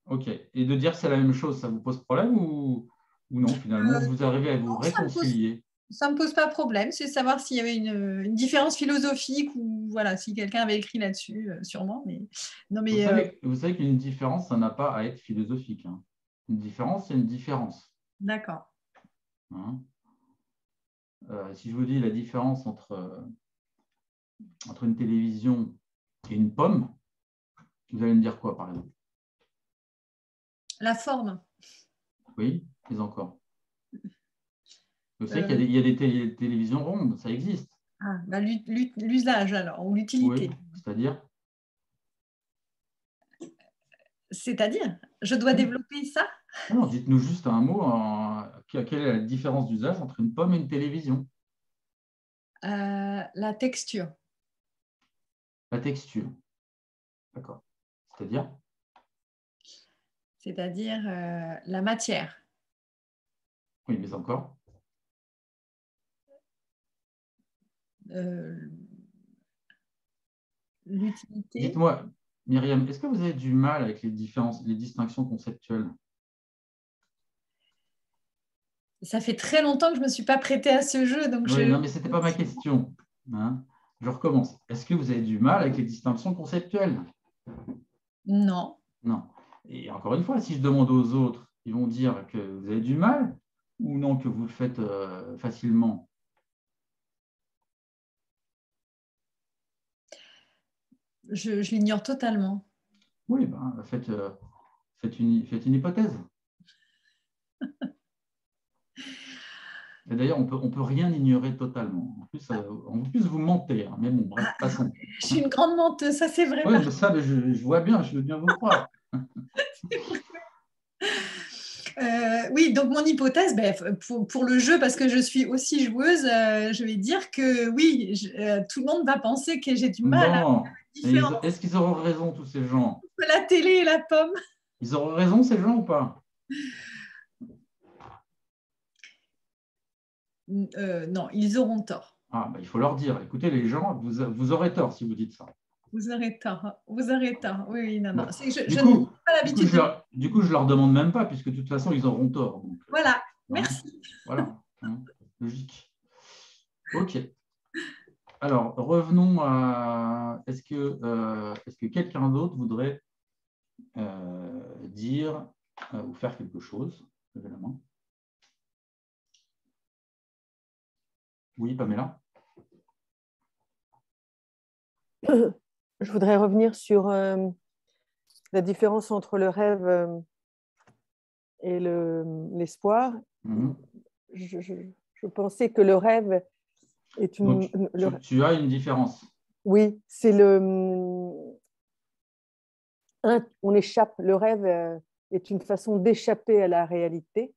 ok. Et de dire que c'est la même chose, ça vous pose problème ou non, finalement, vous arrivez à vous réconcilier? Ça ne me pose pas problème, c'est savoir s'il y avait une différence philosophique ou voilà, si quelqu'un avait écrit là-dessus, sûrement. Mais... Non, mais, vous savez qu'une différence, ça n'a pas à être philosophique. Hein. Une différence, c'est une différence. D'accord. Hein. Si je vous dis la différence entre une télévision et une pomme, vous allez me dire quoi, par exemple? La forme. Oui, mais encore. Vous savez qu'il y a des télévisions rondes, ça existe. Ah, bah, l'usage alors, ou l'utilité. Oui, c'est-à-dire? C'est-à-dire, je dois développer ça? Non, dites-nous juste un mot. Quelle est la différence d'usage entre une pomme et une télévision? La texture. La texture. D'accord. C'est-à-dire? C'est-à-dire la matière. Oui, mais encore? L'utilité. Dites-moi, Myriam, est-ce que vous avez du mal avec les distinctions conceptuelles? Ça fait très longtemps que je ne me suis pas prêtée à ce jeu. Donc oui, non, mais ce n'était pas ma question. Hein. Je recommence. Est-ce que vous avez du mal avec les distinctions conceptuelles? Non. Non. Et encore une fois, si je demande aux autres, ils vont dire que vous avez du mal ou non, que vous le faites facilement? Je l'ignore totalement. Oui, ben, faites une hypothèse. Et d'ailleurs, on peut rien ignorer totalement. En plus vous mentez. Hein, mais bon, bref, passons. Je suis une grande menteuse, ça c'est vrai. Oui, mais ça, je vois bien, je veux bien vous croire. Oui, donc mon hypothèse, pour le jeu, parce que je suis aussi joueuse, je vais dire que oui, tout le monde va penser que j'ai du mal à faire la différence. Est-ce qu'ils auront raison, tous ces gens? Entre la télé et la pomme. Ils auront raison, ces gens, ou pas? Non, ils auront tort. Ah, bah, il faut leur dire. Écoutez, les gens, vous aurez tort si vous dites ça. Vous aurez tort. Vous aurez tort. Oui, oui, non, non. Bon. Je n'ai pas l'habitude du coup, je ne leur demande même pas, puisque de toute façon, ils auront tort. Donc, voilà, hein, merci. Voilà, hein, logique. OK. Alors, revenons à... Est-ce que quelqu'un d'autre voudrait dire ou faire quelque chose? Levez la main. Oui, Pamela? Je voudrais revenir sur la différence entre le rêve et l'espoir. Je pensais que le rêve est une... Donc, tu as une différence. Oui, c'est on échappe. Le rêve est une façon d'échapper à la réalité,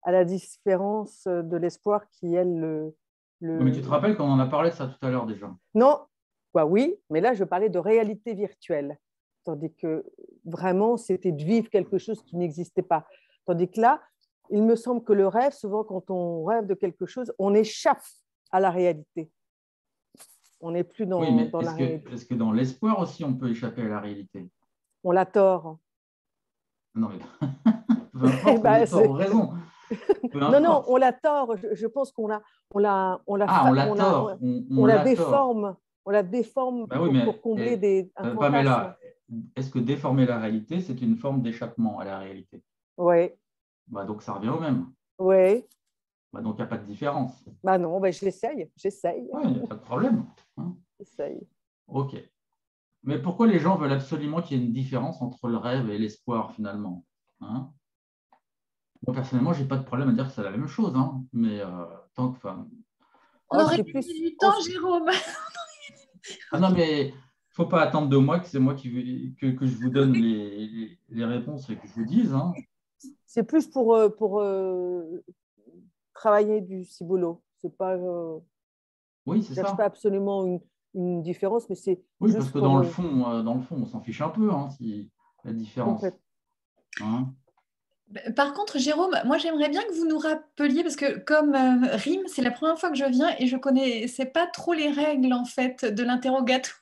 à la différence de l'espoir qui, elle, Mais tu te rappelles qu'on en a parlé de ça tout à l'heure déjà? Non, bah oui, mais là, je parlais de réalité virtuelle. Tandis que vraiment, c'était de vivre quelque chose qui n'existait pas. Tandis que là, il me semble que le rêve, souvent, quand on rêve de quelque chose, on échappe à la réalité. On n'est plus dans, dans la réalité. Est-ce que dans l'espoir aussi, on peut échapper à la réalité? On l'a tort. Non, mais peu importe, Bah, on a tort ou raison. Peu non, importe. on l'a tort. Je pense qu'on l'a, On l'a tort. on la l'a tort. déforme. On la déforme Ben oui, mais pour combler un fantasme. Pamela, est-ce que déformer la réalité, c'est une forme d'échappement à la réalité? Oui. Bah, donc, ça revient au même. Oui. Bah, donc, il n'y a pas de différence. Bah non, bah, j'essaye. Oui, il n'y a pas de problème. Hein. J'essaye. OK. Mais pourquoi les gens veulent absolument qu'il y ait une différence entre le rêve et l'espoir, finalement, hein? Moi, personnellement, je n'ai pas de problème à dire que c'est la même chose, hein, mais tant que... On aurait gagné du temps, Jérôme. Ah non, mais il ne faut pas attendre de moi que c'est moi que je vous donne les réponses et que je vous dise. Hein. C'est plus pour travailler du ciboulot. C'est pas. Oui, c'est ça. Je ne cherche pas absolument une différence, mais c'est. Oui, juste parce que pour, dans le fond, on s'en fiche un peu, hein, si la différence. Hein. Par contre, Jérôme, moi j'aimerais bien que vous nous rappeliez, parce que comme RIM, c'est la première fois que je viens et je ne connaissais pas trop les règles en fait de l'interrogatoire.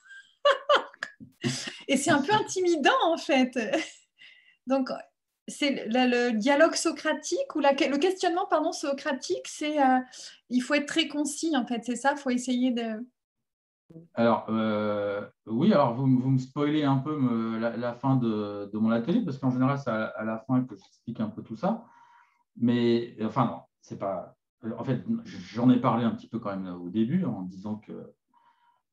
Et c'est un peu intimidant en fait. Donc, c'est le dialogue socratique ou le questionnement pardon, socratique, c'est il faut être très concis en fait, c'est ça, il faut essayer de... Alors, oui, alors vous me spoilez un peu la fin de mon atelier, parce qu'en général, c'est à la fin que j'explique un peu tout ça. Mais, enfin, non, c'est pas... En fait, j'en ai parlé un petit peu quand même au début, en disant que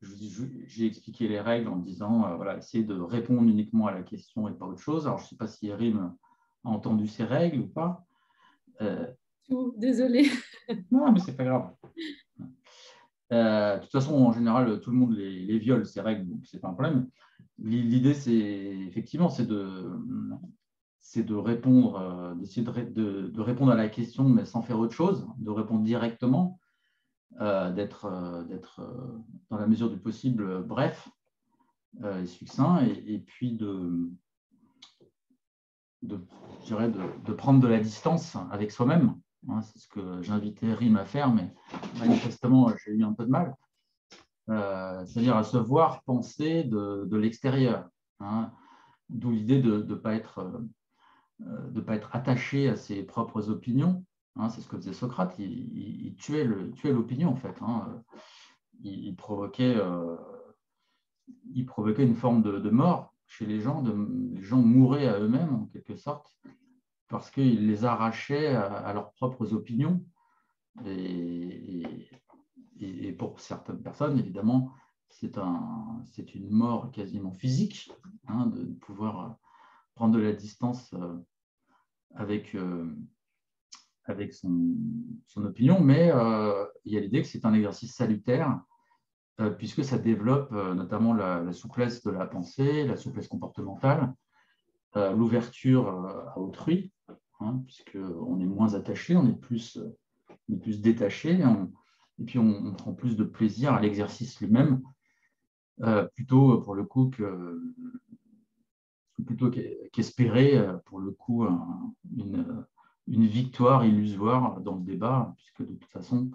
j'ai expliqué les règles en disant, voilà, essayez de répondre uniquement à la question et pas autre chose. Alors, je ne sais pas si Erim a entendu ces règles ou pas. Désolée. Non, mais c'est pas grave. De toute façon, en général, tout le monde les viole, ces règles, donc ce n'est pas un problème. L'idée, c'est effectivement, c'est de répondre, d'essayer de répondre à la question, mais sans faire autre chose, de répondre directement, d'être dans la mesure du possible bref et succinct, et puis je dirais de prendre de la distance avec soi-même. Hein, c'est ce que j'invitais Rim à faire, mais manifestement, j'ai eu un peu de mal. C'est-à-dire à se voir penser de l'extérieur. Hein, d'où l'idée de ne pas être attaché à ses propres opinions. Hein, c'est ce que faisait Socrate. Il tuait l'opinion, en fait. Hein. Il provoquait une forme de mort chez les gens. Les gens mouraient à eux-mêmes, en quelque sorte, parce qu'il les arrachait à leurs propres opinions. Et pour certaines personnes, évidemment, c'est une mort quasiment physique, hein, de pouvoir prendre de la distance avec son opinion, mais il y a l'idée que c'est un exercice salutaire, puisque ça développe notamment la souplesse de la pensée, la souplesse comportementale, l'ouverture à autrui, hein, puisqu'on est moins attaché, on est plus détaché, et puis on prend plus de plaisir à l'exercice lui-même, plutôt pour le coup qu'espérer pour le coup une victoire illusoire dans le débat, puisque de toute façon,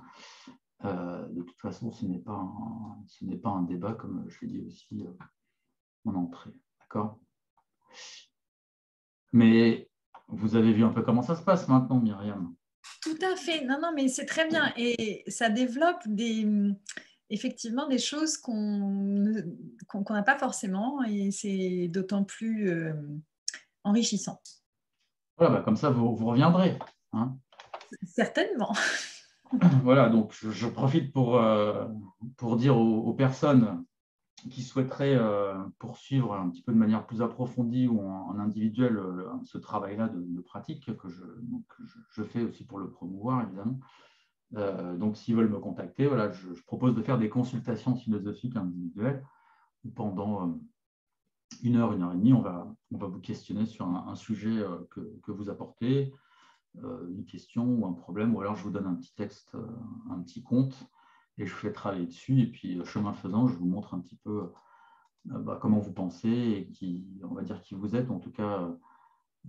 ce n'est pas un débat, comme je l'ai dit aussi en entrée. D'accord ? Mais vous avez vu un peu comment ça se passe maintenant, Myriam. Tout à fait. Non, non, mais c'est très bien. Et ça développe effectivement des choses qu'on n'a pas forcément, et c'est d'autant plus enrichissant. Voilà, comme ça, vous reviendrez. Hein. Certainement. Voilà, donc je profite pour dire aux personnes qui souhaiteraient poursuivre un petit peu de manière plus approfondie ou en individuel ce travail-là de pratique que je fais aussi pour le promouvoir, évidemment. Donc, s'ils veulent me contacter, voilà, je propose de faire des consultations philosophiques individuelles où pendant 1 heure, 1 heure et demie, on va vous questionner sur un sujet que vous apportez, une question ou un problème, ou alors je vous donne un petit texte, un petit conte, et je vous fais travailler dessus, et puis chemin faisant, je vous montre un petit peu comment vous pensez, et on va dire qui vous êtes, en tout cas,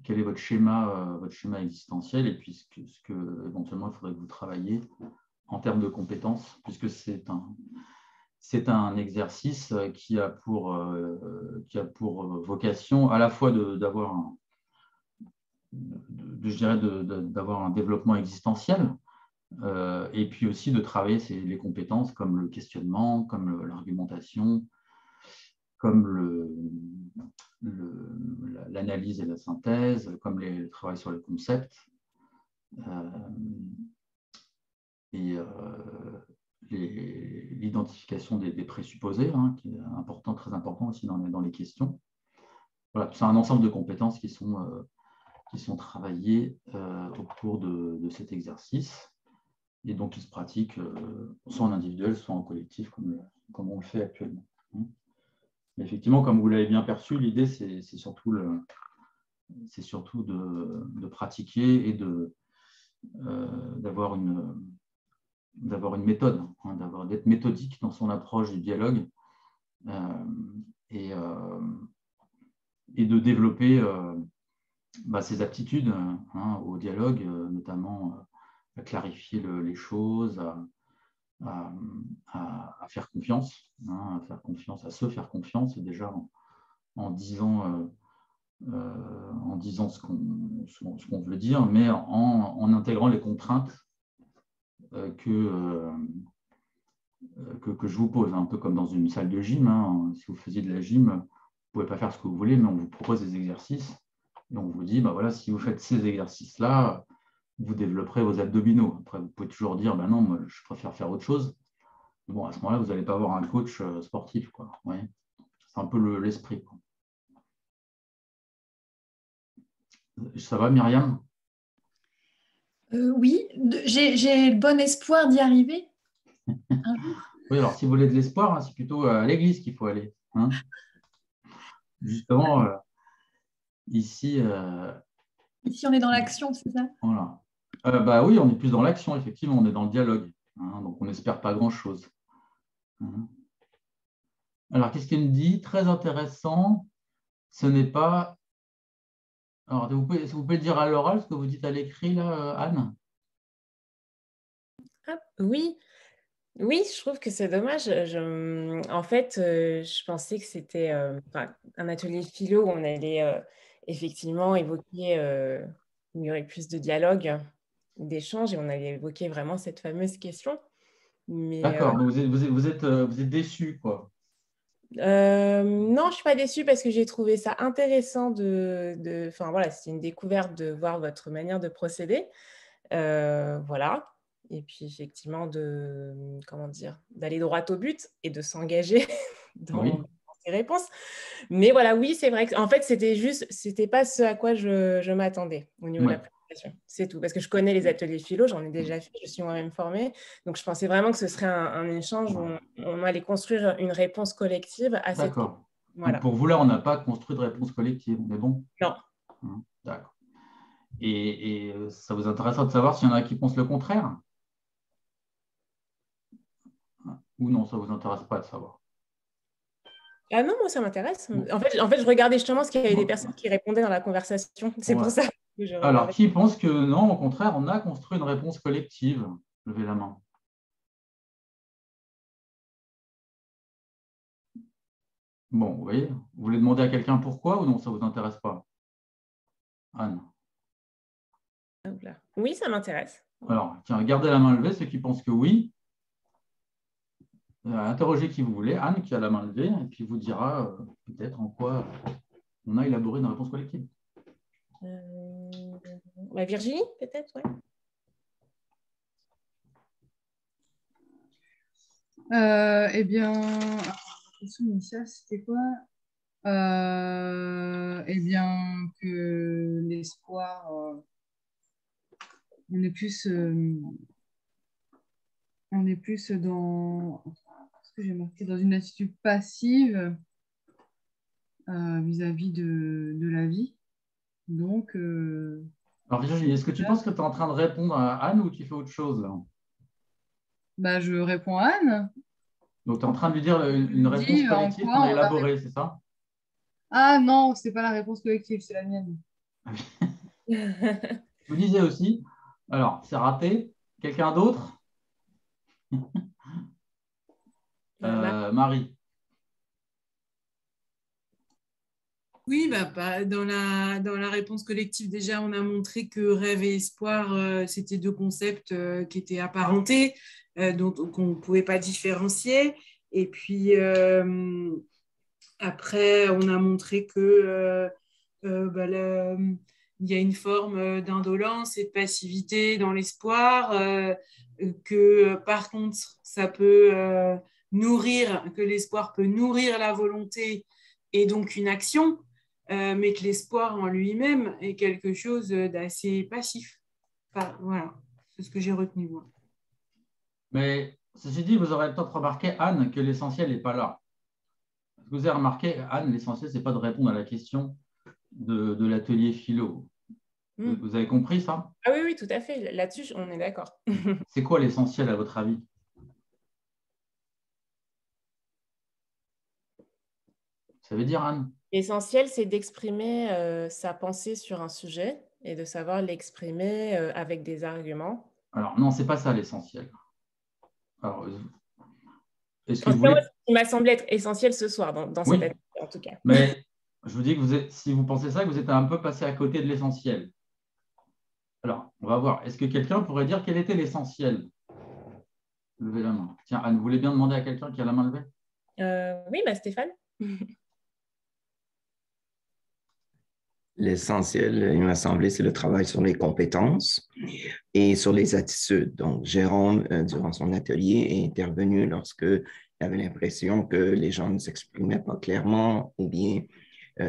quel est votre schéma existentiel, et puis ce que éventuellement il faudrait que vous travailliez en termes de compétences, puisque c'est un exercice qui a pour vocation à la fois d'avoir je dirais, d'avoir un développement existentiel, et puis aussi de travailler les compétences comme le questionnement, comme l'argumentation, comme l'analyse et la synthèse, comme le travail sur les concepts, et l'identification des présupposés, hein, qui est important, très important aussi dans les questions. Voilà, c'est un ensemble de compétences qui sont travaillées autour de cet exercice, et donc qui se pratiquent soit en individuel, soit en collectif, comme on le fait actuellement. Effectivement, comme vous l'avez bien perçu, l'idée, c'est surtout de pratiquer et d'avoir une méthode, hein, d'être méthodique dans son approche du dialogue, et de développer ses aptitudes, hein, au dialogue, notamment à clarifier les choses, à faire confiance, hein, à se faire confiance, déjà en disant ce qu'on veut dire, mais en intégrant les contraintes que je vous pose, un peu comme dans une salle de gym, hein. Si vous faisiez de la gym, vous ne pouvez pas faire ce que vous voulez, mais on vous propose des exercices et on vous dit, voilà, si vous faites ces exercices-là, vous développerez vos abdominaux. Après, vous pouvez toujours dire, non, moi, je préfère faire autre chose. Bon, à ce moment-là, vous n'allez pas avoir un coach sportif, quoi. Ouais. C'est un peu l'esprit, quoi. Ça va, Myriam? Oui, j'ai bon espoir d'y arriver un jour. Oui, alors si vous voulez de l'espoir, hein, c'est plutôt à l'église qu'il faut aller, hein. Justement, ici… Ici, on est dans l'action, c'est ça? Voilà. Oui, on est plus dans l'action, effectivement, on est dans le dialogue, hein, donc on n'espère pas grand-chose. Hein. Alors, qu'est-ce qu'il me dit? Très intéressant, ce n'est pas… Alors, vous pouvez le dire à l'oral, ce que vous dites à l'écrit, là, Anne? Ah, oui. Oui, je trouve que c'est dommage. En fait, je pensais que c'était un atelier philo où on allait effectivement évoquer, où il y aurait plus de dialogue, d'échange, et on allait évoquer vraiment cette fameuse question. Mais D'accord, donc vous êtes déçu, quoi. non, je ne suis pas déçue parce que j'ai trouvé ça intéressant enfin, voilà, c'était une découverte de voir votre manière de procéder. Voilà. Et puis effectivement d'aller droit au but et de s'engager dans ces réponses. Mais voilà, oui, c'est vrai qu'en fait, c'était pas ce à quoi je m'attendais au niveau de la présentation. C'est tout. Parce que je connais les ateliers philo, j'en ai déjà fait, je suis moi-même formée. Donc je pensais vraiment que ce serait un échange où on allait construire une réponse collective à cette question. D'accord. Voilà. Donc pour vous, là, on n'a pas construit de réponse collective, on est bon? Non. D'accord. Et ça vous intéressera de savoir s'il y en a qui pensent le contraire? Ou non, ça ne vous intéresse pas de savoir? Ah non, moi, ça m'intéresse. En fait, je regardais justement ce qu'il y avait des personnes qui répondaient dans la conversation. C'est pour ça que je regardais. Alors, qui pense que non, au contraire, on a construit une réponse collective? Levez la main. Bon, vous voyez, vous voulez demander à quelqu'un pourquoi ou non, ça ne vous intéresse pas? Anne? Oui, ça m'intéresse. Alors, tiens, gardez la main levée, ceux qui pensent que oui. Interrogez qui vous voulez. Anne, qui a la main levée, et puis vous dira peut-être en quoi on a élaboré une réponse collective. Virginie, peut-être, ouais. Eh bien, la question initiale, c'était quoi? Eh bien, que l'espoir, on est plus dans ce que j'ai marqué, dans une attitude passive vis-à-vis de la vie. Donc, alors Virginie, est-ce que tu penses que tu es en train de répondre à Anne ou tu fais autre chose là? Je réponds à Anne. Donc tu es en train de lui dire une réponse collective qu'on a élaborée, c'est ça? Ah non, c'est pas la réponse collective, c'est la mienne. Je vous disais aussi. Alors, c'est raté. Quelqu'un d'autre? Marie. Oui, dans la réponse collective, déjà, on a montré que rêve et espoir, c'était deux concepts qui étaient apparentés, dont qu'on ne pouvait pas différencier. Et puis, après, on a montré que il y a une forme d'indolence et de passivité dans l'espoir, que par contre, ça peut que l'espoir peut nourrir la volonté et donc une action, mais que l'espoir en lui-même est quelque chose d'assez passif. Enfin, voilà, c'est ce que j'ai retenu, moi. Mais ceci dit, vous aurez peut-être remarqué, Anne, que l'essentiel n'est pas là. Vous avez remarqué, Anne, l'essentiel, ce n'est pas de répondre à la question de l'atelier philo. Vous avez compris ça? Ah oui, oui, tout à fait. Là-dessus, on est d'accord. C'est quoi l'essentiel à votre avis? Ça veut dire, Anne? L'essentiel, c'est d'exprimer sa pensée sur un sujet et de savoir l'exprimer avec des arguments. Alors, non, ce n'est pas ça l'essentiel. Alors, est-ce que En vous tout cas, voulez... moi, ce qui m'a semblé être essentiel ce soir, dans Oui, cette atelier, en tout cas. mais je vous dis que si vous pensez ça, vous êtes un peu passé à côté de l'essentiel. Alors, on va voir. Est-ce que quelqu'un pourrait dire quel était l'essentiel? Levez la main. Tiens, Anne, vous voulez bien demander à quelqu'un qui a la main levée? Oui, Stéphane. L'essentiel, il m'a semblé, c'est le travail sur les compétences et sur les attitudes. Donc, Jérôme, durant son atelier, est intervenu lorsque il avait l'impression que les gens ne s'exprimaient pas clairement ou bien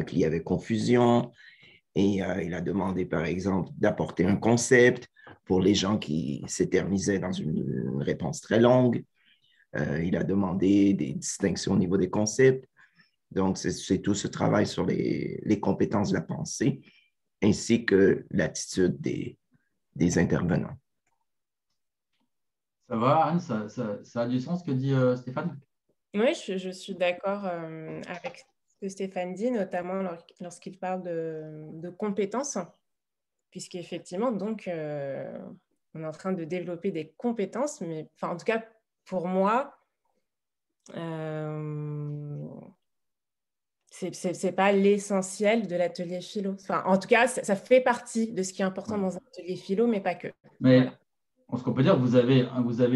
qu'il y avait confusion. Et il a demandé, par exemple, d'apporter un concept pour les gens qui s'éternisaient dans une réponse très longue. Il a demandé des distinctions au niveau des concepts. Donc, c'est tout ce travail sur les compétences de la pensée ainsi que l'attitude des intervenants. Ça va, Anne? Ça a du sens ce que dit Stéphane? Oui, je suis d'accord avec ce que Stéphane dit, notamment lorsqu'il parle de compétences, puisqu'effectivement, donc, on est en train de développer des compétences, mais en tout cas, pour moi, c'est pas l'essentiel de l'atelier philo. Enfin, en tout cas, ça fait partie de ce qui est important dans un atelier philo, mais pas que. Mais voilà. ce qu'on peut dire, vous avez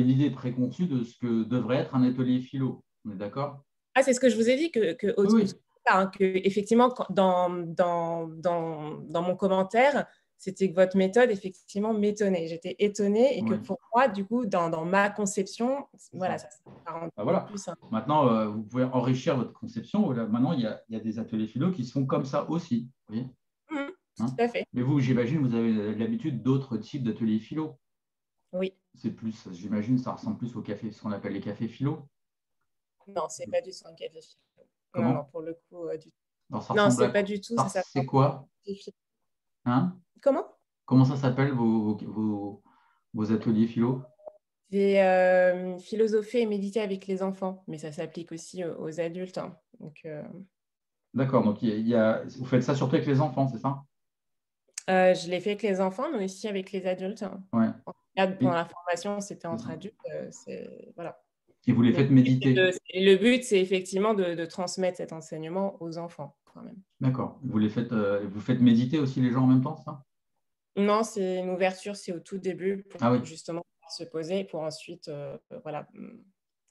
une idée préconçue de ce que devrait être un atelier philo. On est d'accord? Ah, c'est ce que je vous ai dit, Oui. que effectivement, dans mon commentaire, c'était que votre méthode, effectivement, m'étonnait. J'étais étonnée et que pour moi, du coup, dans ma conception, voilà, ça voilà. plus. Maintenant, vous pouvez enrichir votre conception. Voilà, maintenant, il y a des ateliers philo qui se font comme ça aussi. Vous voyez, tout à fait. Mais vous, j'imagine, vous avez l'habitude d'autres types d'ateliers philo. Oui. C'est plus, j'imagine, ça ressemble plus au café, ce qu'on appelle les cafés philo. Non, c'est pas du tout un café philo. Comment? Non, pour le coup, du tout. Alors, non, c'est pas du tout. C'est quoi? Hein? Comment ça s'appelle vos ateliers philo? C'est philosopher et méditer avec les enfants, mais ça s'applique aussi aux adultes. Hein. D'accord, donc vous faites ça surtout avec les enfants, c'est ça? Je l'ai fait avec les enfants, mais aussi avec les adultes. Ouais. Pendant la formation, c'était entre adultes. Voilà. Et vous les faites méditer? Le but, c'est effectivement de transmettre cet enseignement aux enfants, quand même. D'accord. Vous faites méditer aussi les gens en même temps, ça? Non, c'est une ouverture, c'est au tout début, pour justement se poser, pour ensuite, voilà,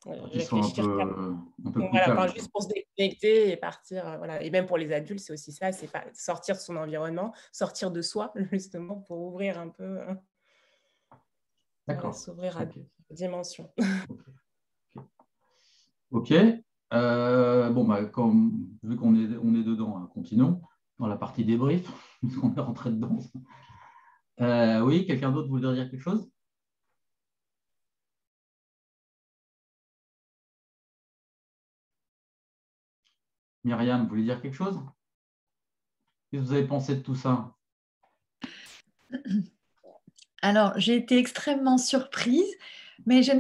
réfléchir. Un peu voilà, juste pour se déconnecter et partir. Voilà. Et même pour les adultes, c'est aussi ça, c'est sortir de son environnement, sortir de soi, justement, pour ouvrir un peu. D'accord. Voilà, s'ouvrir à d'autres dimensions. Ok. Bon, vu qu'on est dedans, hein, continuons dans la partie débrief, puisqu'on est rentré dedans. Oui, quelqu'un d'autre voudrait dire quelque chose? Myriam, vous voulez dire quelque chose? Qu'est-ce que vous avez pensé de tout ça? Alors, j'ai été extrêmement surprise, mais ce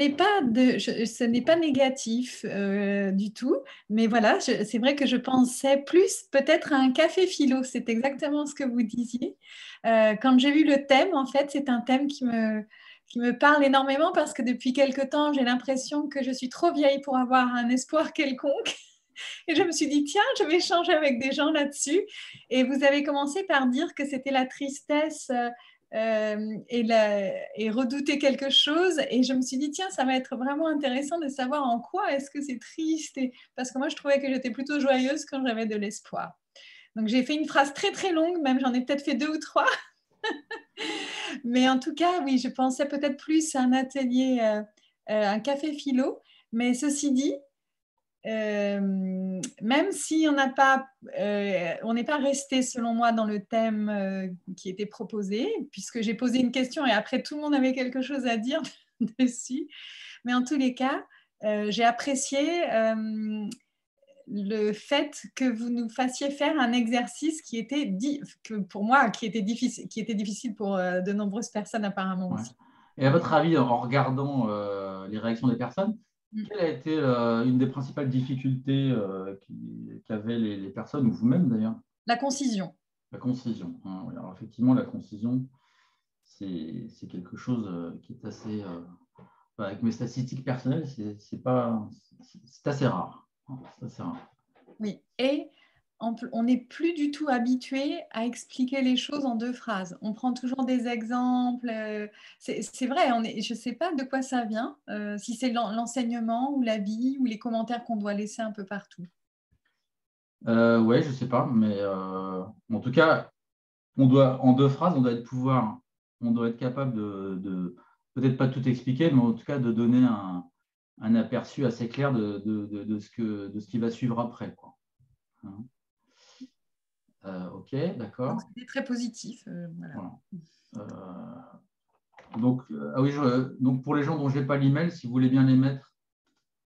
n'est pas négatif du tout. Mais voilà, c'est vrai que je pensais plus peut-être à un café philo. C'est exactement ce que vous disiez. Quand j'ai vu le thème, en fait, c'est un thème qui me parle énormément parce que depuis quelque temps, j'ai l'impression que je suis trop vieille pour avoir un espoir quelconque. Et je me suis dit, tiens, je vais échanger avec des gens là-dessus. Et vous avez commencé par dire que c'était la tristesse et redouter quelque chose. Et je me suis dit, tiens, ça va être vraiment intéressant de savoir en quoi est-ce que c'est triste. Parce que moi, je trouvais que j'étais plutôt joyeuse quand j'avais de l'espoir. Donc, j'ai fait une phrase très, très longue, même j'en ai peut-être fait 2 ou 3. Mais en tout cas, oui, je pensais peut-être plus à un atelier, un café philo. Mais ceci dit, même si on n'est pas resté, selon moi, dans le thème qui était proposé, puisque j'ai posé une question et après, tout le monde avait quelque chose à dire dessus. Mais en tous les cas, j'ai apprécié le fait que vous nous fassiez faire un exercice qui était, pour moi, qui était difficile pour de nombreuses personnes apparemment aussi. Et à votre avis, en regardant les réactions des personnes, quelle a été une des principales difficultés qu'avaient les personnes, ou vous-même d'ailleurs? La concision. La concision. Hein, oui. Alors effectivement, la concision, c'est quelque chose qui est assez... avec mes statistiques personnelles, c'est assez rare. C'est assez rare. Oui, et on n'est plus du tout habitué à expliquer les choses en 2 phrases. On prend toujours des exemples. C'est vrai, je ne sais pas de quoi ça vient, si c'est l'enseignement ou la vie ou les commentaires qu'on doit laisser un peu partout. Oui, je ne sais pas, mais en tout cas, en 2 phrases, on doit être capable de peut-être pas tout expliquer, mais en tout cas de donner un aperçu assez clair de ce qui va suivre après, quoi. Hein. Ok, d'accord. C'était très positif. Voilà. Donc, donc, pour les gens dont je n'ai pas l'email, si vous voulez bien les mettre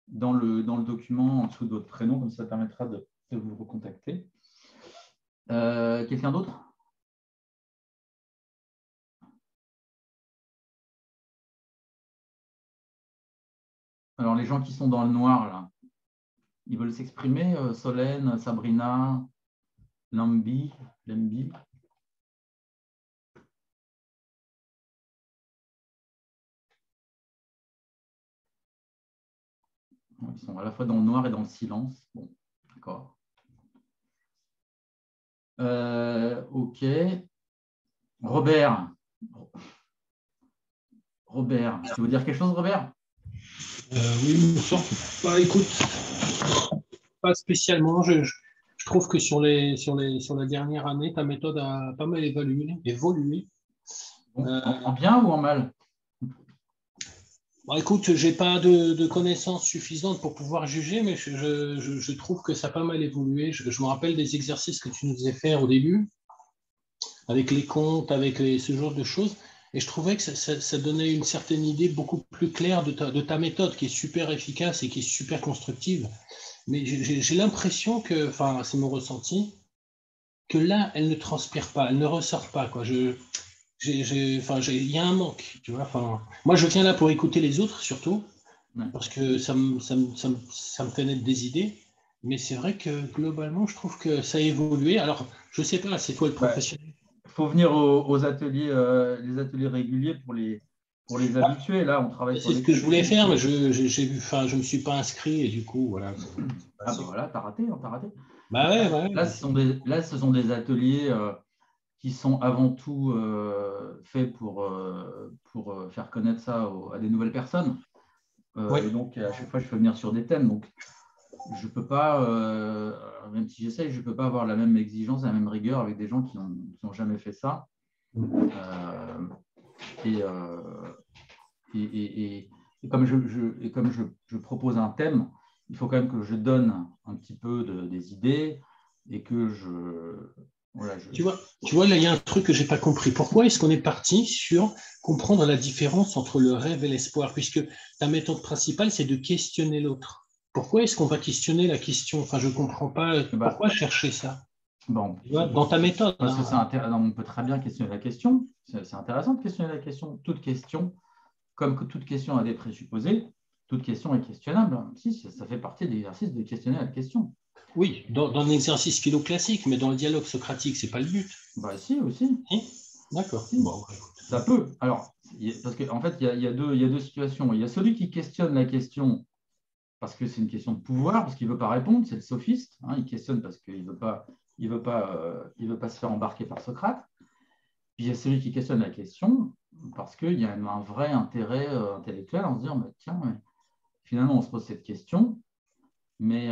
dans le document en dessous de votre prénom, comme ça permettra de vous recontacter. Quelqu'un d'autre? Alors, les gens qui sont dans le noir, là, ils veulent s'exprimer? Solène, Sabrina, Lembi. Ils sont à la fois dans le noir et dans le silence. Bon, d'accord. Ok. Robert, tu veux dire quelque chose, Robert? Oui, bonsoir. Bah, écoute, pas spécialement. Je trouve que sur la dernière année, ta méthode a pas mal évolué. En bien ou en mal? Bah, écoute, j'ai pas de connaissances suffisantes pour pouvoir juger, mais je trouve que ça a pas mal évolué. Je me rappelle des exercices que tu nous faisais faire au début, avec les comptes, avec ce genre de choses. Et je trouvais que ça donnait une certaine idée beaucoup plus claire de ta méthode, qui est super efficace et qui est super constructive. Mais j'ai l'impression que, enfin, c'est mon ressenti, que là, elle ne transpire pas, elle ne ressort pas, quoi. Il y a un manque, tu vois. Enfin, moi, je viens là pour écouter les autres, surtout, parce que ça me fait naître des idées. Mais c'est vrai que, globalement, je trouve que ça a évolué. Alors, je ne sais pas, c'est toi le professionnel. Il faut venir aux ateliers, les ateliers réguliers pour les habituer. Là, on travaille sur c'est ce que je voulais faire, mais je ne me suis pas inscrit et du coup, voilà. Ah bah voilà, t'as raté. Bah ouais. Là, ce sont des ateliers qui sont avant tout faits pour faire connaître ça à des nouvelles personnes. Et donc, à chaque fois, je fais venir sur des thèmes. Donc, je ne peux pas, même si j'essaye, je ne peux pas avoir la même exigence, la même rigueur avec des gens qui n'ont jamais fait ça. Et comme je propose un thème, il faut quand même que je donne un petit peu des idées et que Tu vois, là, il y a un truc que je n'ai pas compris. Pourquoi est-ce qu'on est parti sur comprendre la différence entre le rêve et l'espoir, puisque ta méthode principale, c'est de questionner l'autre. Pourquoi est-ce qu'on va questionner la question? Enfin, je ne comprends pas. Pourquoi chercher ça? Bon, dans ta méthode. Parce que on peut très bien questionner la question. C'est intéressant de questionner la question. Toute question, comme que toute question a des présupposés, toute question est questionnable. Si, ça fait partie de l'exercice de questionner la question. Oui, dans un exercice philo classique, mais dans le dialogue socratique, ce n'est pas le but. Bah si, aussi. D'accord. Si. Bon, ça peut. Alors, parce qu'en fait, il y a deux situations. Il y a celui qui questionne la question parce que c'est une question de pouvoir, parce qu'il ne veut pas répondre, c'est le sophiste, hein, il questionne parce qu'il ne veut pas se faire embarquer par Socrate. Puis il y a celui qui questionne la question parce qu'il y a un vrai intérêt intellectuel en se disant, tiens, finalement, on se pose cette question, mais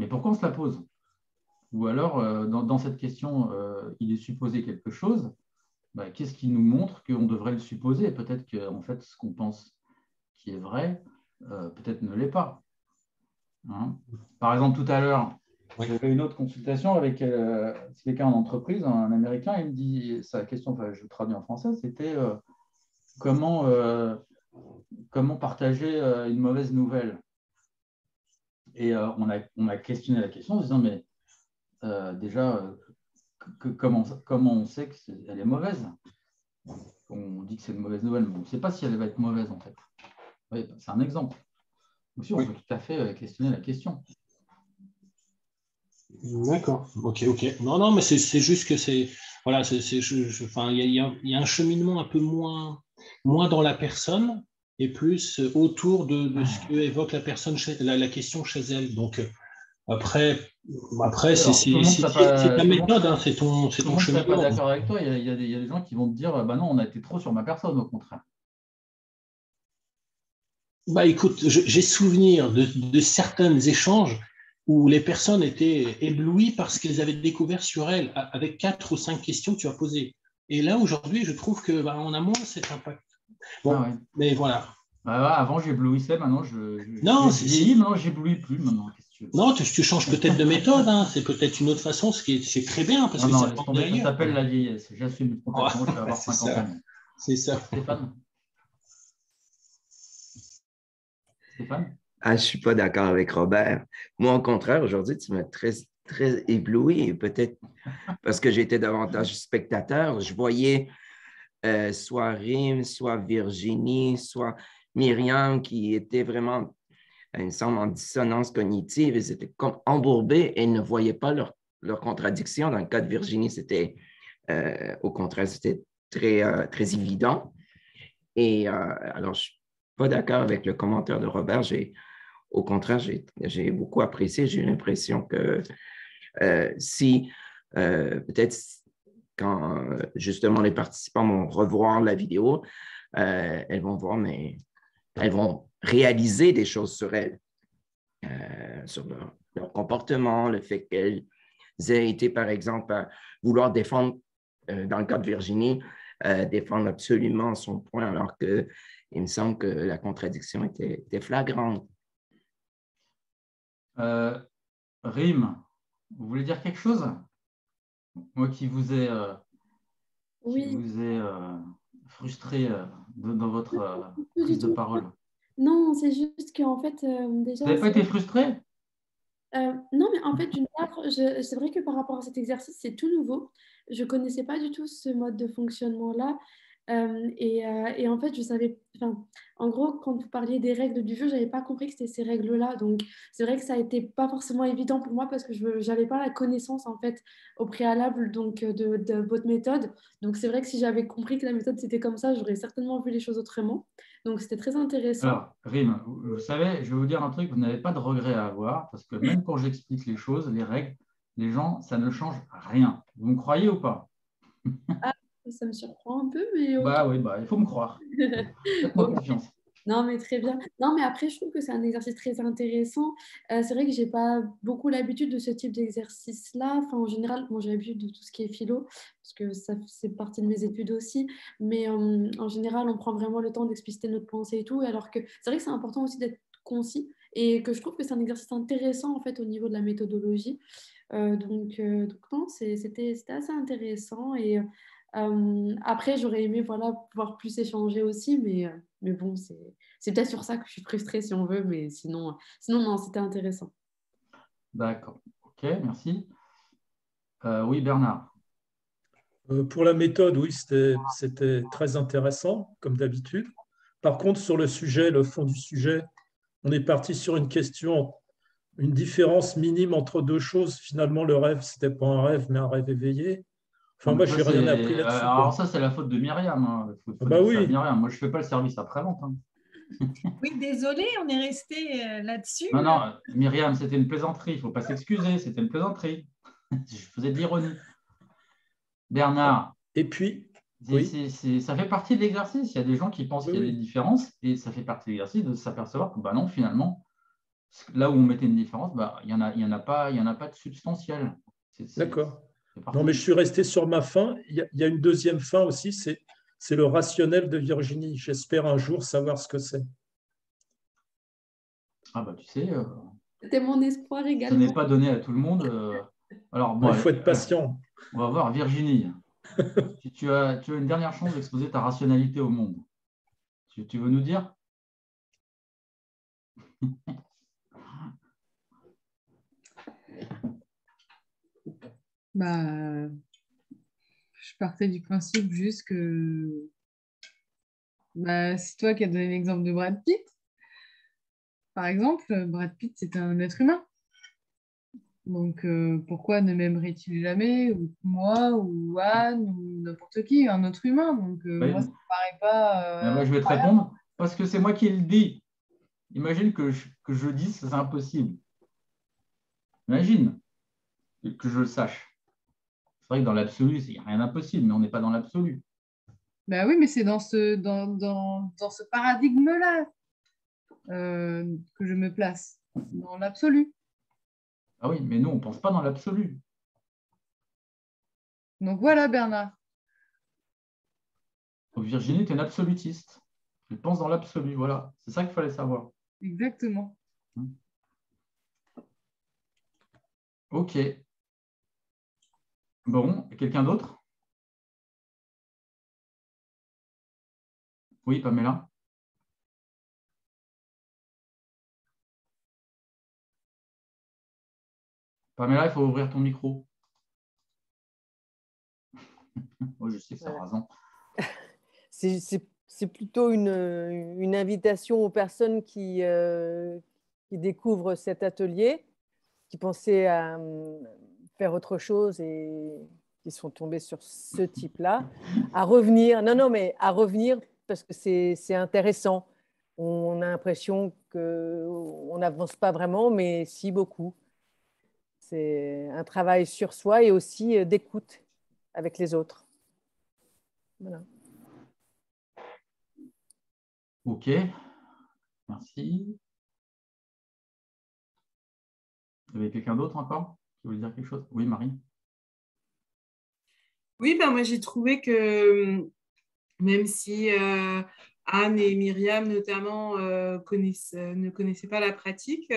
pourquoi on se la pose? Ou alors, dans cette question, il est supposé quelque chose, qu'est-ce qui nous montre qu'on devrait le supposer? Peut-être que en fait, ce qu'on pense qui est vrai, peut-être ne l'est pas. Hein. Par exemple, tout à l'heure, j'avais une autre consultation avec quelqu'un en entreprise, un Américain, il me dit, sa question, enfin, je traduis en français, c'était comment partager une mauvaise nouvelle. Et on a questionné la question en se disant, mais déjà, comment on sait qu'elle est mauvaise? On dit que c'est une mauvaise nouvelle, mais on ne sait pas si elle va être mauvaise en fait. Oui, c'est un exemple. Aussi, on peut tout à fait questionner la question. D'accord, ok. Non, mais c'est juste que c'est. Voilà, il y a un cheminement un peu moins dans la personne et plus autour de ce que évoque la personne, la question chez elle. Donc, après c'est ta méthode, hein, c'est ton cheminement. Je ne suis pas d'accord avec toi. Il y a des gens qui vont te dire, non, on a été trop sur ma personne, au contraire. Écoute, j'ai souvenir de certains échanges où les personnes étaient éblouies parce qu'elles avaient découvert sur elles, avec 4 ou 5 questions que tu as posées. Et là, aujourd'hui, je trouve qu'on a moins cet impact. Bon, mais voilà. Avant, j'éblouissais, maintenant, non, j'éblouis plus. Maintenant. Non, tu changes peut-être de méthode, hein. C'est peut-être une autre façon, c'est très bien. Parce que ça s'appelle la vieillesse. J'assume complètement, je vais avoir 50 ans. C'est ça. Stéphane? Je ne suis pas d'accord avec Robert. Moi, au contraire, aujourd'hui, tu m'as très, très ébloui, peut-être parce que j'étais davantage spectateur. Je voyais soit Rim, soit Virginie, soit Myriam qui étaient vraiment, il me semble, en dissonance cognitive. Ils étaient comme embourbés et ne voyaient pas leur contradiction. Dans le cas de Virginie, c'était, au contraire, c'était très, très évident. Et alors, je ne suis pas d'accord avec le commentaire de Robert. Au contraire, j'ai beaucoup apprécié. J'ai eu l'impression que si peut-être quand justement les participants vont revoir la vidéo, elles vont voir, mais elles vont réaliser des choses sur elles, sur leur comportement, le fait qu'elles aient été, par exemple, à vouloir défendre, dans le cas de Virginie, défendre absolument son point, alors qu'il me semble que la contradiction était flagrante. Rim, vous voulez dire quelque chose? Moi qui vous ai, frustré dans votre prise de parole. Non, c'est juste qu'en fait, déjà... Vous n'avez pas été frustré? Non, mais en fait, d'une part, c'est vrai que par rapport à cet exercice, c'est tout nouveau. Je ne connaissais pas du tout ce mode de fonctionnement-là. Et en fait, je savais, en gros, quand vous parliez des règles du jeu, je n'avais pas compris que c'était ces règles-là. Donc, c'est vrai que ça n'était pas forcément évident pour moi parce que je n'avais pas la connaissance, en fait, au préalable donc, de votre méthode. Donc, c'est vrai que si j'avais compris que la méthode, c'était comme ça, j'aurais certainement vu les choses autrement. Donc, c'était très intéressant. Alors, Rim, vous savez, je vais vous dire un truc, vous n'avez pas de regret à avoir parce que même quand j'explique les choses, les règles, les gens, ça ne change rien. Vous me croyez ou pas? Ça me surprend un peu, mais... Oui, il faut me croire. Faites-moi confiance. Non, mais très bien. Non, mais après, je trouve que c'est un exercice très intéressant. C'est vrai que je n'ai pas beaucoup l'habitude de ce type d'exercice-là. En général, j'ai l'habitude de tout ce qui est philo, parce que ça c'est partie de mes études aussi. Mais en général, on prend vraiment le temps d'expliciter notre pensée et tout. Alors que c'est vrai que c'est important aussi d'être concis et que je trouve que c'est un exercice intéressant, en fait, au niveau de la méthodologie. Donc non, c'était assez intéressant. Et... après, j'aurais aimé pouvoir plus échanger aussi, mais bon, c'est peut-être sur ça que je suis frustrée si on veut, mais sinon non, c'était intéressant. D'accord, ok, merci. Oui, Bernard. Pour la méthode, oui, c'était très intéressant, comme d'habitude. Par contre, sur le sujet, le fond du sujet, on est parti sur une question, une différence minime entre deux choses. Finalement, le rêve, ce n'était pas un rêve, mais un rêve éveillé. Enfin, moi, je n'ai rien appris là-dessus. Alors ça, c'est la faute de Myriam. Oui. Myriam. Moi, je ne fais pas le service après-vente. Hein. Oui, désolé, on est resté là-dessus. Non, non, Myriam, c'était une plaisanterie. Il ne faut pas s'excuser, c'était une plaisanterie. Je faisais de l'ironie. Bernard. Et puis, oui. Ça fait partie de l'exercice. Il y a des gens qui pensent qu'il y a des différences et ça fait partie de l'exercice de s'apercevoir que non, finalement, là où on mettait une différence, il y en a pas de substantiel. D'accord. Non, mais je suis resté sur ma fin. Il y a une deuxième fin aussi, c'est le rationnel de Virginie. J'espère un jour savoir ce que c'est. Ah tu sais, c'était mon espoir également. Ce n'est pas donné à tout le monde. Alors, bon, il faut être patient. On va voir, Virginie. tu as une dernière chance d'exposer ta rationalité au monde. Tu veux nous dire? Je partais du principe juste que c'est toi qui as donné l'exemple de Brad Pitt. Par exemple, Brad Pitt, c'est un être humain. Donc, pourquoi ne m'aimerait-il jamais, ou moi, ou Anne, ou n'importe qui, un autre humain. Donc, moi, ça ne me paraît pas... je vais te répondre, parce que c'est moi qui le dis. Imagine que je dise que c'est impossible. Imagine que je le sache. C'est vrai que dans l'absolu, il n'y a rien d'impossible, mais on n'est pas dans l'absolu. Oui, mais c'est dans ce paradigme-là que je me place, dans l'absolu. Ah oui, mais nous, on ne pense pas dans l'absolu. Donc voilà, Bernard. Donc Virginie, tu es une absolutiste. Tu penses dans l'absolu, voilà. C'est ça qu'il fallait savoir. Exactement. Ok. Bon, quelqu'un d'autre? Oui, Pamela? Pamela, il faut ouvrir ton micro. Oui, je sais que ça a raison. C'est plutôt une invitation aux personnes qui découvrent cet atelier, qui pensaient à faire autre chose et qui sont tombés sur ce type-là, à revenir. Non, mais à revenir parce que c'est intéressant. On a l'impression qu'on n'avance pas vraiment, mais si, beaucoup. C'est un travail sur soi et aussi d'écoute avec les autres. Voilà. Ok, merci. Vous avez quelqu'un d'autre encore qui voulait dire quelque chose? Oui, Marie? Oui, moi j'ai trouvé que même si Anne et Myriam notamment ne connaissaient pas la pratique,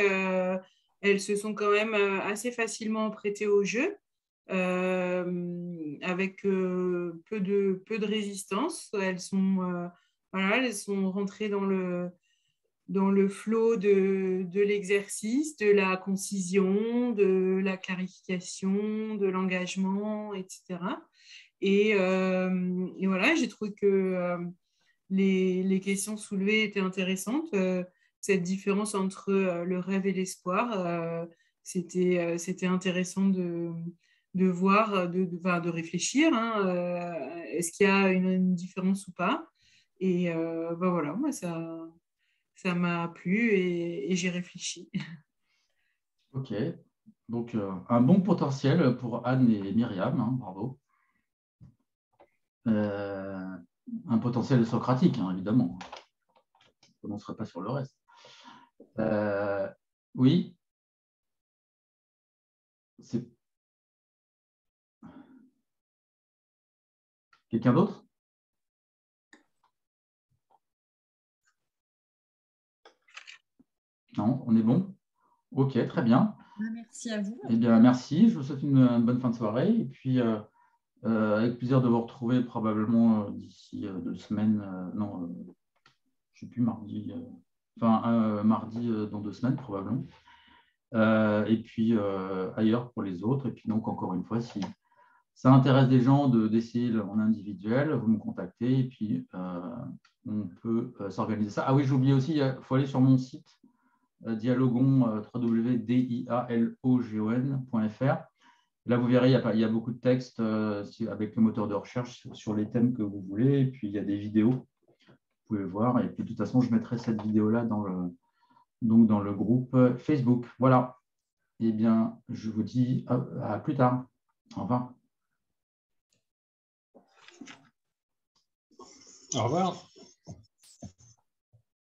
elles se sont quand même assez facilement prêtées au jeu. Avec peu de résistance. Elles sont rentrées dans le flot de l'exercice, de la concision, de la clarification, de l'engagement, etc. Et voilà, j'ai trouvé que les questions soulevées étaient intéressantes. Cette différence entre le rêve et l'espoir, c'était intéressant de voir, de réfléchir. Est-ce qu'il y a une différence ou pas? Et voilà, moi, ça m'a plu et j'ai réfléchi. Ok, donc un bon potentiel pour Anne et Myriam, bravo. Un potentiel socratique, évidemment. On ne serait pas sur le reste. Oui. Quelqu'un d'autre? Non, on est bon? Ok, très bien. Merci à vous. Eh bien, merci. Je vous souhaite une bonne fin de soirée. Et puis, avec plaisir de vous retrouver probablement d'ici 2 semaines. Je ne sais plus, mardi. Mardi dans 2 semaines, probablement. Et puis, ailleurs pour les autres. Et puis, donc, encore une fois, si ça intéresse des gens d'essayer en individuel, vous me contactez et puis on peut s'organiser ça. Ah oui, j'ai oublié aussi, il faut aller sur mon site dialogon, www.dialogon.fr. Là, vous verrez, il y a beaucoup de textes avec le moteur de recherche sur les thèmes que vous voulez. Et puis, il y a des vidéos. Vous pouvez voir. Et puis, de toute façon, je mettrai cette vidéo-là dans le groupe Facebook. Voilà. Eh bien, je vous dis à plus tard. Au revoir. Au revoir.